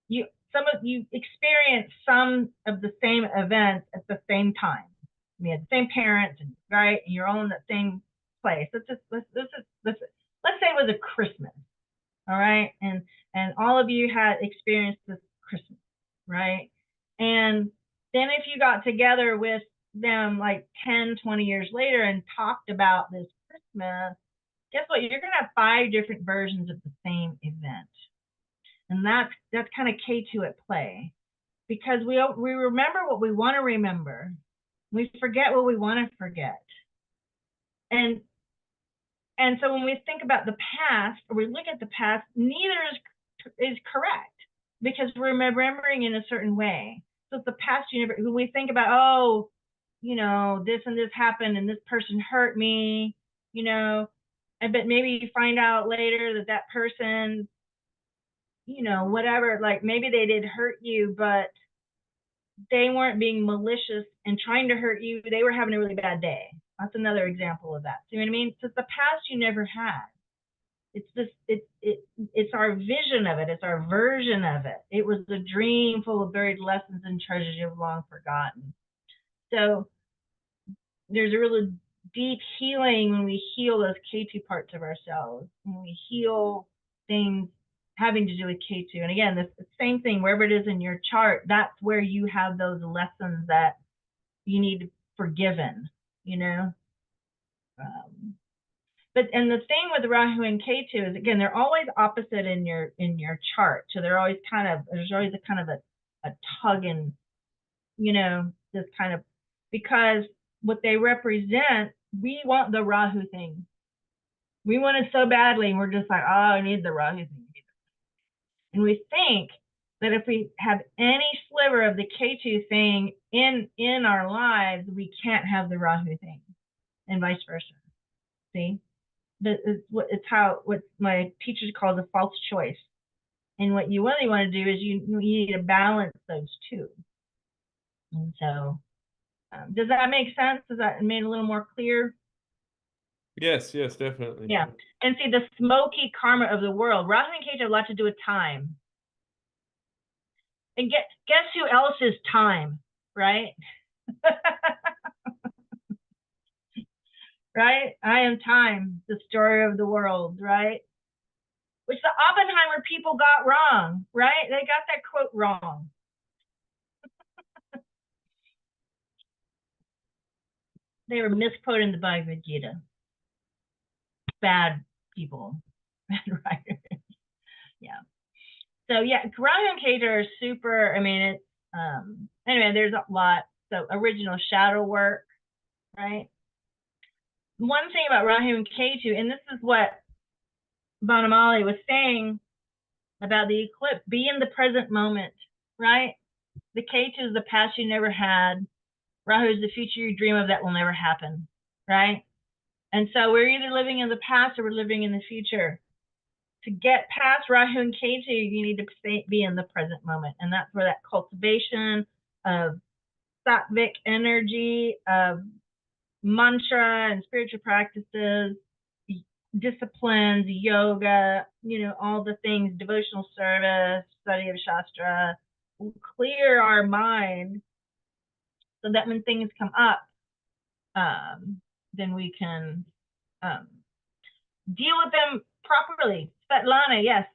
you experience some of the same events at the same time. We had the same parents, right? And you're all in the same place. Let's say it was a Christmas, all right? And all of you had experienced this Christmas, right? And then if you got together with them like 10, 20 years later and talked about this Christmas, guess what? You're going to have 5 different versions of the same event. And that's kind of K2 at play, because we remember what we want to remember. We forget what we want to forget. And so when we think about the past, or we look at the past, neither is correct, because we're remembering in a certain way. So the past, when we think about, oh, you know, this and this happened and this person hurt me, you know, but maybe you find out later that person, you know, whatever, like maybe they did hurt you, but they weren't being malicious and trying to hurt you. They were having a really bad day. That's another example of that. See what I mean? So it's the past you never had. It's this, it's our vision of it. It's our version of it. It was a dream full of buried lessons and treasures you've long forgotten. So there's a really deep healing when we heal those K2 parts of ourselves, when we heal things having to do with K2. And again, the same thing, wherever it is in your chart, that's where you have those lessons that you need forgiven, you know? And the thing with Rahu and K2 is, again, they're always opposite in your chart. So they're always there's always a kind of a tug in, you know, this kind of, because what they represent, we want the Rahu thing. We want it so badly, and we're just like, oh, I need the Rahu thing. And we think that if we have any sliver of the K2 thing in our lives, we can't have the Rahu thing, and vice versa. See? It's what my teachers call the false choice. And what you really want to do is you need to balance those two. And so, does that make sense? Does that make it a little more clear? Yes, definitely. Yeah. And see, the smoky karma of the world, Rahu and Ketu have a lot to do with time. And guess who else is time, right? Right? I am time, the story of the world, right? Which the Oppenheimer people got wrong, right? They got that quote wrong. They were misquoting the Bhagavad Gita. Bad people, bad writers. Yeah. So yeah, Rahu and Ketu are super. I mean, it's anyway. There's a lot. So original shadow work, right? One thing about Rahu and Ketu, and this is what Banamali was saying about the eclipse: be in the present moment, right? The Ketu is the past you never had. Rahu is the future you dream of that will never happen, right? And so we're either living in the past or we're living in the future. To get past Rahu and Ketu, you need to be in the present moment. And that's where that cultivation of sattvic energy, of mantra and spiritual practices, disciplines, yoga, you know, all the things, devotional service, study of Shastra, will clear our mind so that when things come up, then we can deal with them properly. Svetlana, yes.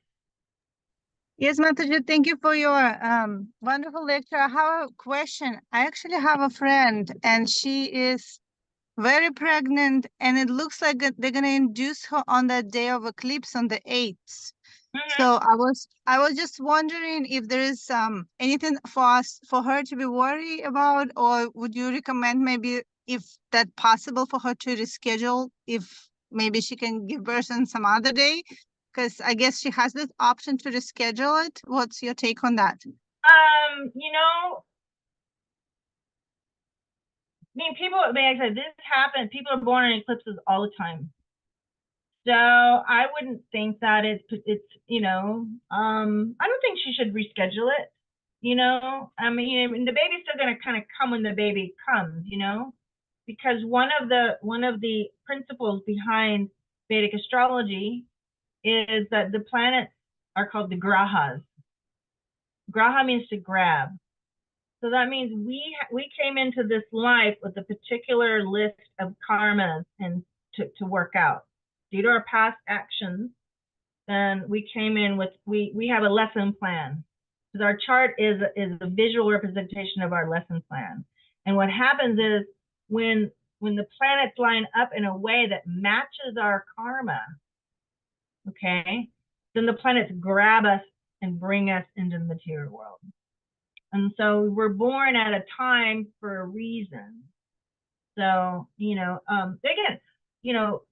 Yes, Mataji, thank you for your wonderful lecture. I have a question. I actually have a friend, and she is very pregnant, and it looks like they're gonna induce her on the day of eclipse on the 8th. So I was just wondering if there is anything for her to be worried about, or would you recommend maybe if that possible for her to reschedule, if maybe she can give birth on some other day? Because I guess she has this option to reschedule it. What's your take on that? You know, I mean, like I said, this happens. People are born in eclipses all the time. So I wouldn't think that it's, you know, I don't think she should reschedule it. You know, I mean, the baby's still going to kind of come when the baby comes, you know, because one of the principles behind Vedic astrology is that the planets are called the grahas. Graha means to grab. So that means we came into this life with a particular list of karmas and to work out. Due to our past actions, then we came in with we have a lesson plan. Because our chart is a visual representation of our lesson plan. And what happens is when the planets line up in a way that matches our karma, okay, then the planets grab us and bring us into the material world. And so we're born at a time for a reason. So, you know, again, you know,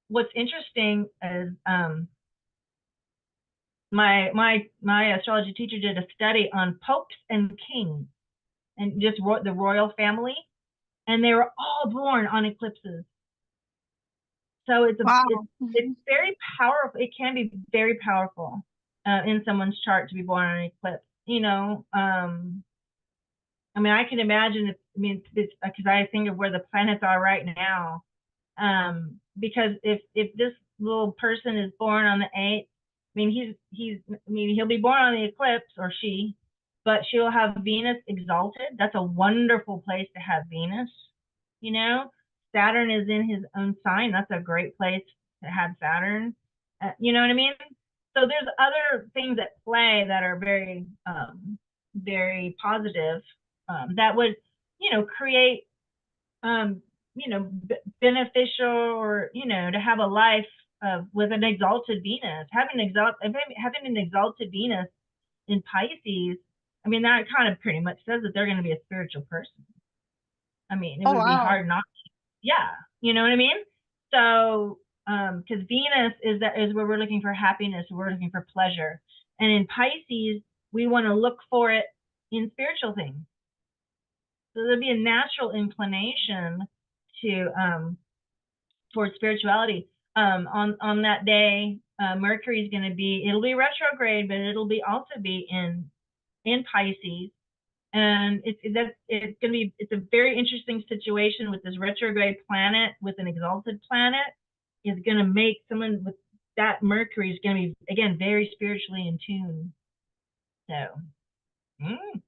what's interesting is my astrology teacher did a study on popes and kings and just the royal family, and they were all born on eclipses. So it's very powerful. It can be very powerful in someone's chart to be born on an eclipse. You know, I mean, I can imagine it's because I think of where the planets are right now. Because if this little person is born on the 8th, I mean, he'll be born on the eclipse, or she, but she'll have Venus exalted. That's a wonderful place to have Venus. You know, Saturn is in his own sign. That's a great place to have Saturn. You know what I mean? So there's other things at play that are very, very positive. That would, you know, create, you know, beneficial, or, you know, to have a life with an exalted Venus. Having an exalted Venus in Pisces, I mean, that kind of pretty much says that they're going to be a spiritual person. I mean, it would be hard not to. Yeah, you know what I mean? So, because Venus is where we're looking for happiness, we're looking for pleasure. And in Pisces, we want to look for it in spiritual things. So there'll be a natural inclination to towards spirituality. On that day, Mercury is going to be, it'll be retrograde, but it'll be also be in Pisces. And it's going to be, it's a very interesting situation with this retrograde planet with an exalted planet. Is going to make someone with that Mercury is going to be, again, very spiritually in tune. So,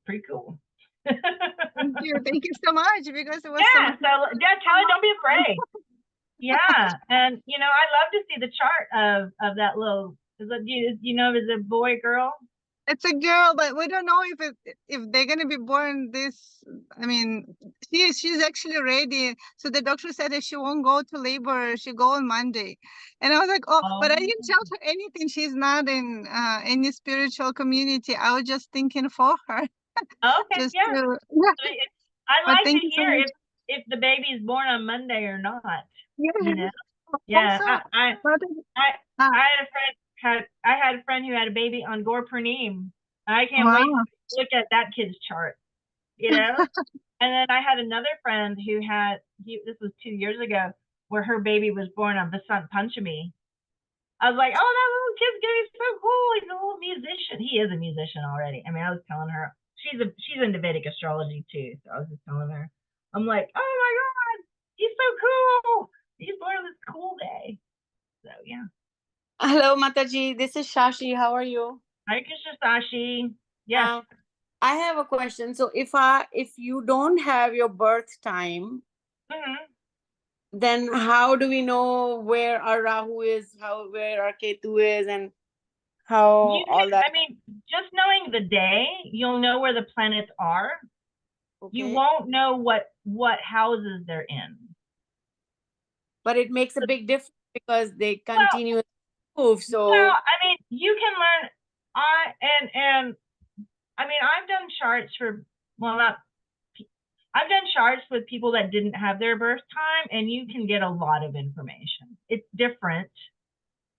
pretty cool. Thank you so much, because it was Kelly, don't be afraid. Yeah, and you know, I love to see the chart of that little. Is it a boy, girl? It's a girl, but we don't know if they're gonna be born this. I mean, she's actually ready. So the doctor said that she won't go to labor. She'll go on Monday, and I was like, but I didn't tell her anything. She's not in any spiritual community. I was just thinking for her. Okay, yeah. I like to hear if the baby is born on Monday or not. Yeah. You know? Yeah. I had a friend who had a baby on Gaur Purnima. I can't wait to look at that kid's chart. You know? And then I had another friend who this was 2 years ago, where her baby was born on Vasant Panchami. I was like, oh, that little kid's gonna be so cool. He's a little musician. He is a musician already. I mean, I was telling her, she's into Vedic astrology too. So I was just telling her, I'm like, oh my God, he's so cool. He's born on this cool day. So yeah. Hello, Mataji. This is Shashi. How are you? Hi, Krishna Sashi. Yes. I have a question. So if you don't have your birth time, then how do we know where our Rahu is, where our Ketu is, and how You all can, that? I mean, just knowing the day, you'll know where the planets are. You Okay. won't know what houses they're in. But it makes a big difference because they Well, continue to move. well, So I mean, you can learn. And I mean, I've done charts for, well, not. I've done charts with people that didn't have their birth time, and you can get a lot of information. It's different.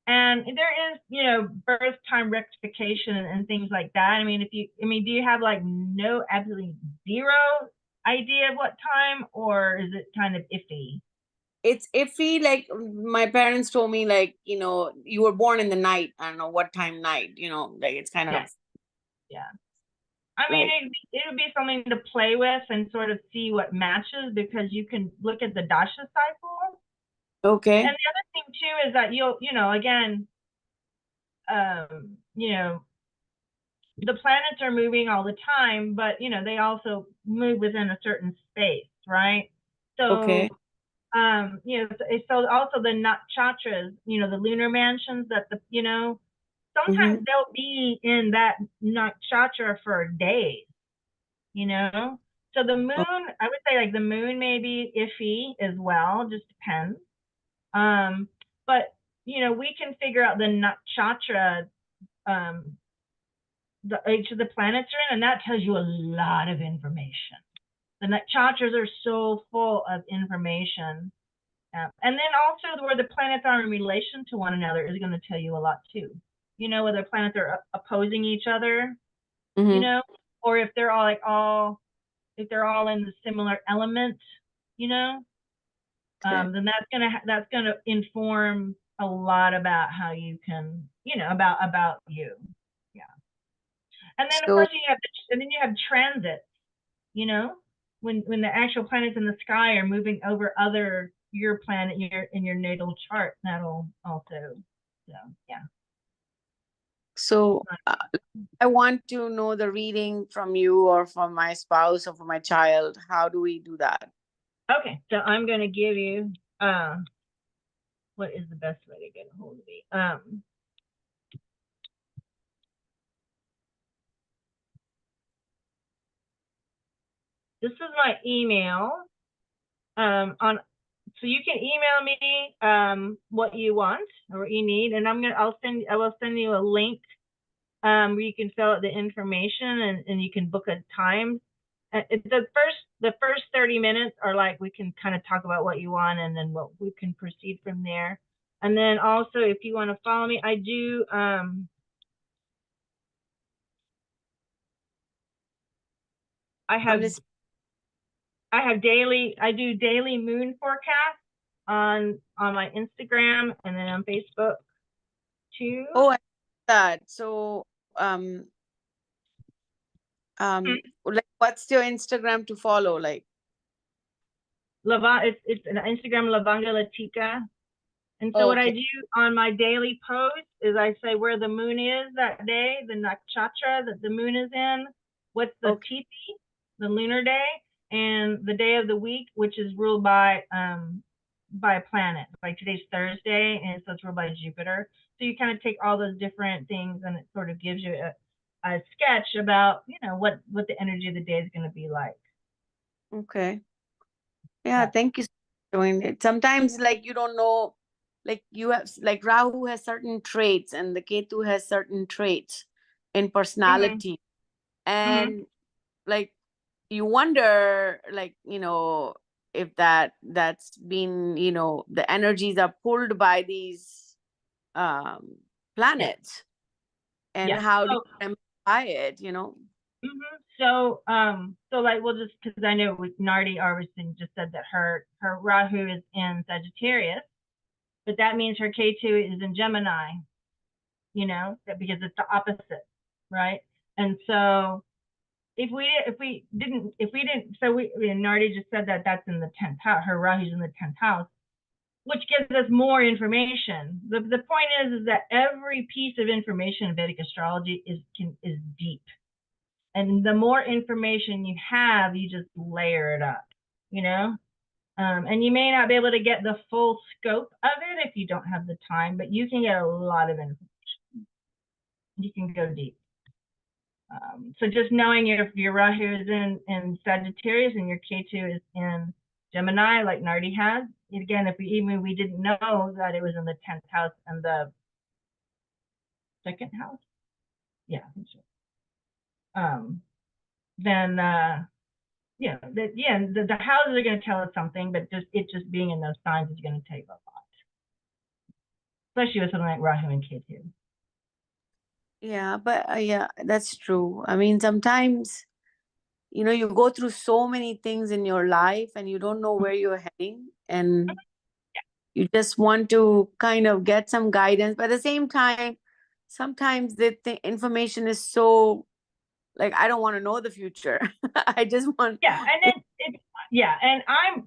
And there is, you know, birth time rectification and things like that. I mean, do you have like no, absolutely zero idea of what time, or is it kind of iffy? it's iffy. Like my parents told me, like, you were born in the night. I don't know what time night, like it's kind of Yes. Yeah. I mean, like, it would be something to play with and sort of see what matches, because you can look at the dasha cycle. okay. And the other thing too is that again, the planets are moving all the time, but they also move within a certain space, right? So, Okay. so also the nakshatras, the lunar mansions that sometimes Mhm. they'll be in that nakshatra for days, So the moon, I would say like the moon may be iffy as well, just depends. But we can figure out the nakshatra, each of the planets are in, and that tells you a lot of information. The nakshatras are so full of information. And then also where the planets are in relation to one another is going to tell you a lot too. Whether planets are opposing each other, Mhm. or if they're if they're all in the similar element, Okay. then that's gonna inform a lot about how you can, about you. Yeah. And then of So course you have transits, when the actual planets in the sky are moving over your planet, in your natal chart, that'll also, so yeah. so I want to know the reading from you or from my spouse or from my child. How do we do that? Okay, so I'm gonna give you what is the best way to get a hold of me. This is my email. So you can email me what you want or what you need, and I will send you a link where you can fill out the information, and you can book a time. The first 30 minutes are like, we can kind of talk about what you want, and then we can proceed from there. And then also, if you want to follow me, I do I do daily moon forecasts on my Instagram, and then on Facebook too. Oh, I like that. So like, what's your Instagram to follow? Like, It's an Instagram, Lavanga Latika. And so what I okay. do on my daily post is I say where the moon is that day, the nakshatra that the moon is in, what's the tithi, the lunar day, and the day of the week, which is ruled by a planet. Like today's Thursday, and so it's ruled by Jupiter. So you kind of take all those different things, and it sort of gives you a sketch about what the energy of the day is going to be like. Okay. Yeah, thank you for doing it. Sometimes, like, you don't know, like, you have, like, Rahu has certain traits and the Ketu has certain traits in personality. And, like, you wonder, like, if that's been, the energies are pulled by these planets. And Yeah. how do you amplify it, So, like, we'll just, because I know Nardi Arvison just said that her Rahu is in Sagittarius, but that means her K2 is in Gemini, because it's the opposite, right? And so if we didn't, Nardi just said that that's in the 10th house, her Rahu's in the 10th house, which gives us more information. The point is that every piece of information in Vedic astrology is deep. And the more information you have, you just layer it up, and you may not be able to get the full scope of it if you don't have the time, but you can get a lot of information. You can go deep. So just knowing if your Rahu is in Sagittarius and your Ketu is in Gemini, like Nardi has. Again, if we didn't know that it was in the 10th house and the 2nd house, yeah, I think so. Then the houses are going to tell us something, but just being in those signs is going to tell you a lot, especially with something like Rahu and Ketu. Yeah, but yeah, that's true. I mean, sometimes, you go through so many things in your life and you don't know where you're heading, and you just want to kind of get some guidance. But at the same time, sometimes the information is so, like, I don't want to know the future. I just want. Yeah, and and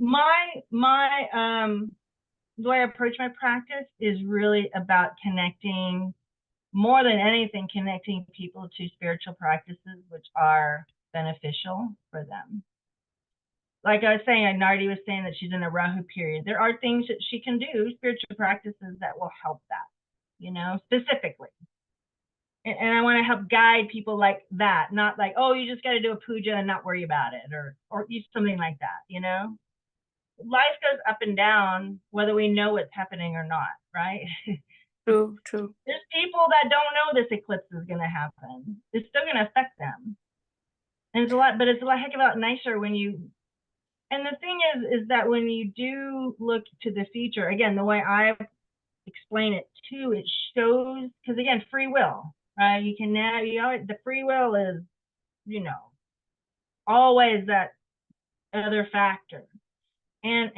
the way I approach my practice is really about connecting, more than anything, connecting people to spiritual practices which are beneficial for them. Like I was saying, Nardi was saying that she's in a Rahu period. There are things that she can do, spiritual practices that will help that, specifically. And I want to help guide people like that, not like, oh, you just got to do a puja and not worry about it, or something like that, Life goes up and down, whether we know what's happening or not, right? True. There's people that don't know this eclipse is going to happen. It's still going to affect them. And it's a lot heck of a lot nicer when you, and the thing is that when you do look to the future, again, the way I explain it too, it shows, because again, free will, right? You can now, the free will is, always that other factor. And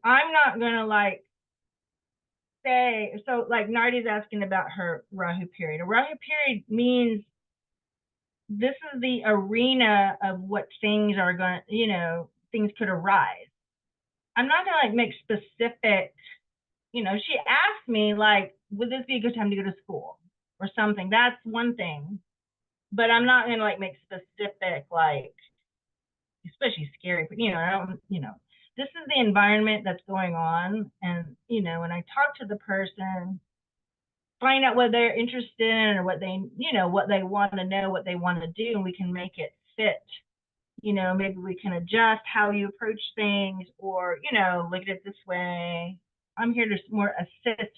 I'm not gonna say, so like Nardi's asking about her Rahu period. A Rahu period means this is the arena of what things are going, things could arise. I'm not gonna make specific, she asked me would this be a good time to go to school or something? That's one thing. But I'm not gonna make specific, especially scary, but I don't, this is the environment that's going on. And, when I talk to the person, find out what they're interested in or what they, what they want to know, what they want to do, and we can make it fit. Maybe we can adjust how you approach things, or, look at it this way. I'm here to more assist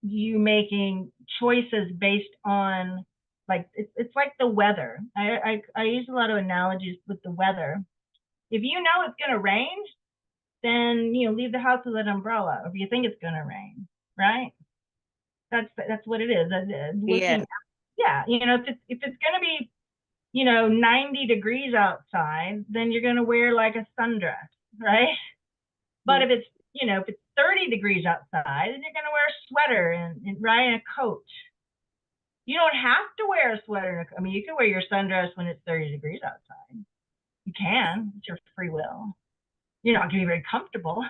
you making choices based on, it's like the weather. I use a lot of analogies with the weather. If you know it's going to rain, then leave the house with an umbrella. If you think it's going to rain, right? That's what it is. Yeah. If it's going to be 90 degrees outside, then you're going to wear like a sundress, right? But if it's 30 degrees outside, then you're going to wear a sweater and a coat. You don't have to wear a sweater. I mean, you can wear your sundress when it's 30 degrees outside. You can. It's your free will. You're not going to be very comfortable.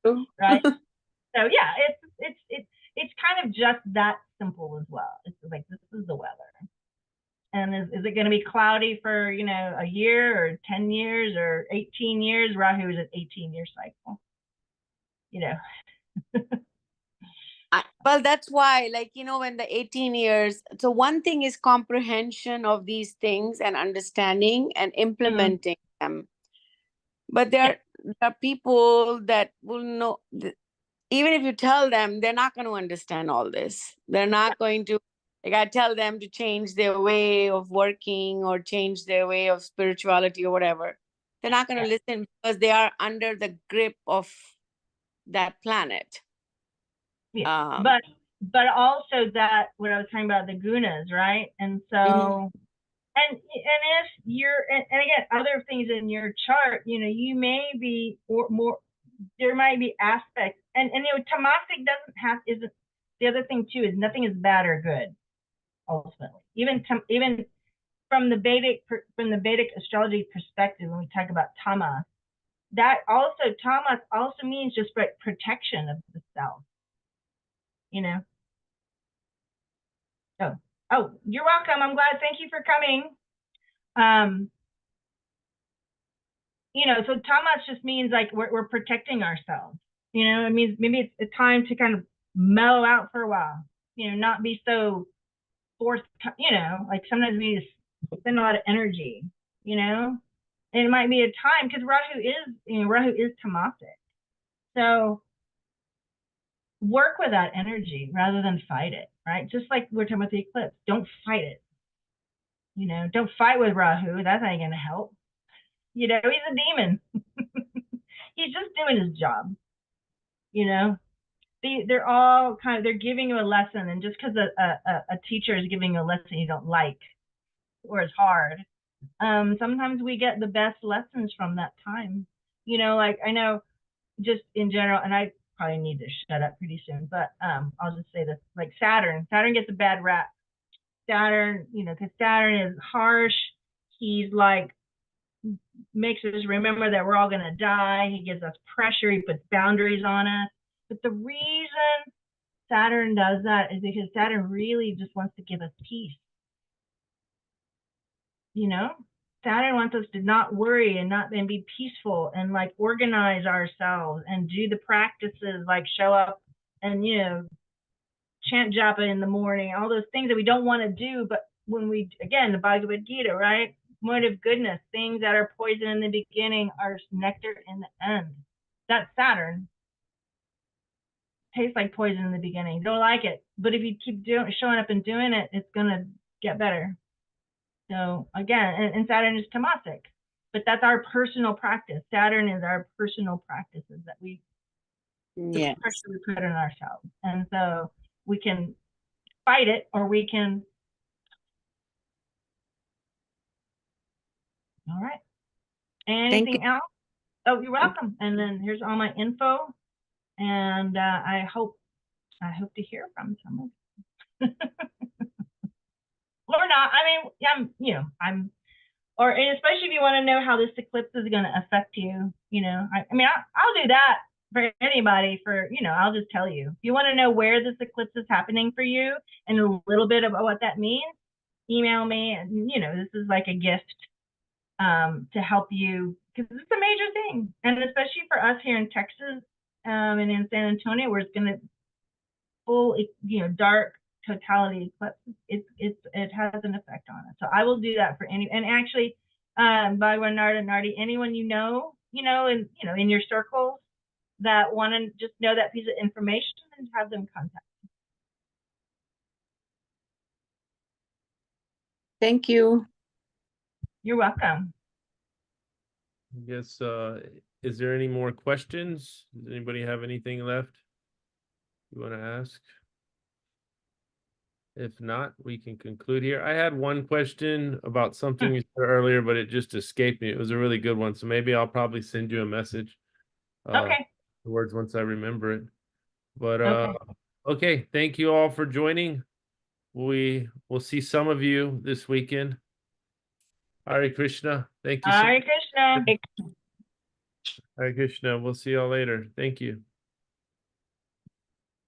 Right? So yeah, it's kind of just that simple as well. It's like, this is the weather. And is it going to be cloudy for, a year or 10 years or 18 years? Rahu is an 18-year cycle. Well, that's why, when the 18 years, so one thing is comprehension of these things and understanding and implementing them. But there are people that will know, even if you tell them, they're not going to understand all this. They're not going to, I tell them to change their way of working or change their way of spirituality or whatever. They're not going to listen because they are under the grip of that planet. Yeah. But also that, what I was talking about, the gunas, right? And so, and if you're, and again, other things in your chart, you may be more, there might be aspects, and tamasic isn't, the other thing too is nothing is bad or good, ultimately. Even from the Vedic astrology perspective, when we talk about tamas, tamas also means just protection of the self. Oh, you're welcome. I'm glad. Thank you for coming. So tamas just means we're protecting ourselves. It means maybe it's a time to kind of mellow out for a while. not be so forth, like sometimes we just spend a lot of energy, and it might be a time, because Rahu is tamasic. So work with that energy rather than fight it, right? Just like we're talking about the eclipse, don't fight it. Don't fight with Rahu. That's not going to help. He's a demon. He's just doing his job. They're all they're giving you a lesson, and just because a teacher is giving you a lesson you don't like or it's hard, sometimes we get the best lessons from that time. Like I know, just in general, and I probably need to shut up pretty soon, but I'll just say this: like Saturn gets a bad rap. Saturn, because Saturn is harsh. He's like makes us remember that we're all going to die. He gives us pressure. He puts boundaries on us. But the reason Saturn does that is because Saturn really just wants to give us peace. Saturn wants us to not worry and be peaceful and like organize ourselves and do the practices, like show up and chant japa in the morning, all those things that we don't want to do. But when again, the Bhagavad Gita, right? Word of goodness, things that are poison in the beginning are nectar in the end. That's Saturn. Tastes like poison in the beginning. Don't like it. But if you keep showing up and doing it, it's going to get better. So again, and Saturn is tamasic. But that's our personal practice. Saturn is our personal practices that the pressure we put on ourselves. And so we can fight it, or we can. All right. Anything else? Oh, you're welcome. And then here's all my info. And I hope to hear from someone. Or not. I mean, or especially if you want to know how this eclipse is going to affect you. I'll do that for anybody. I'll just tell you. If you want to know where this eclipse is happening for you and a little bit about what that means, email me. And this is like a gift to help you, because it's a major thing, and especially for us here in Texas and in San Antonio, where it's going to full, dark totality eclipse. It has an effect on us. So I will do that for and actually, Bhagwan Nardi, anyone in your circles that want to just know that piece of information, and have them contact me. Thank you. You're welcome. I guess, is there any more questions? Does anybody have anything left you want to ask? If not, we can conclude here. I had one question about something you said earlier, but it just escaped me. It was a really good one. So maybe I'll probably send you a message. Okay. Words once I remember it. But okay. Thank you all for joining. We will see some of you this weekend. Hare Krishna. Thank you. Hare Krishna. Hare Krishna. We'll see y'all later. Thank you.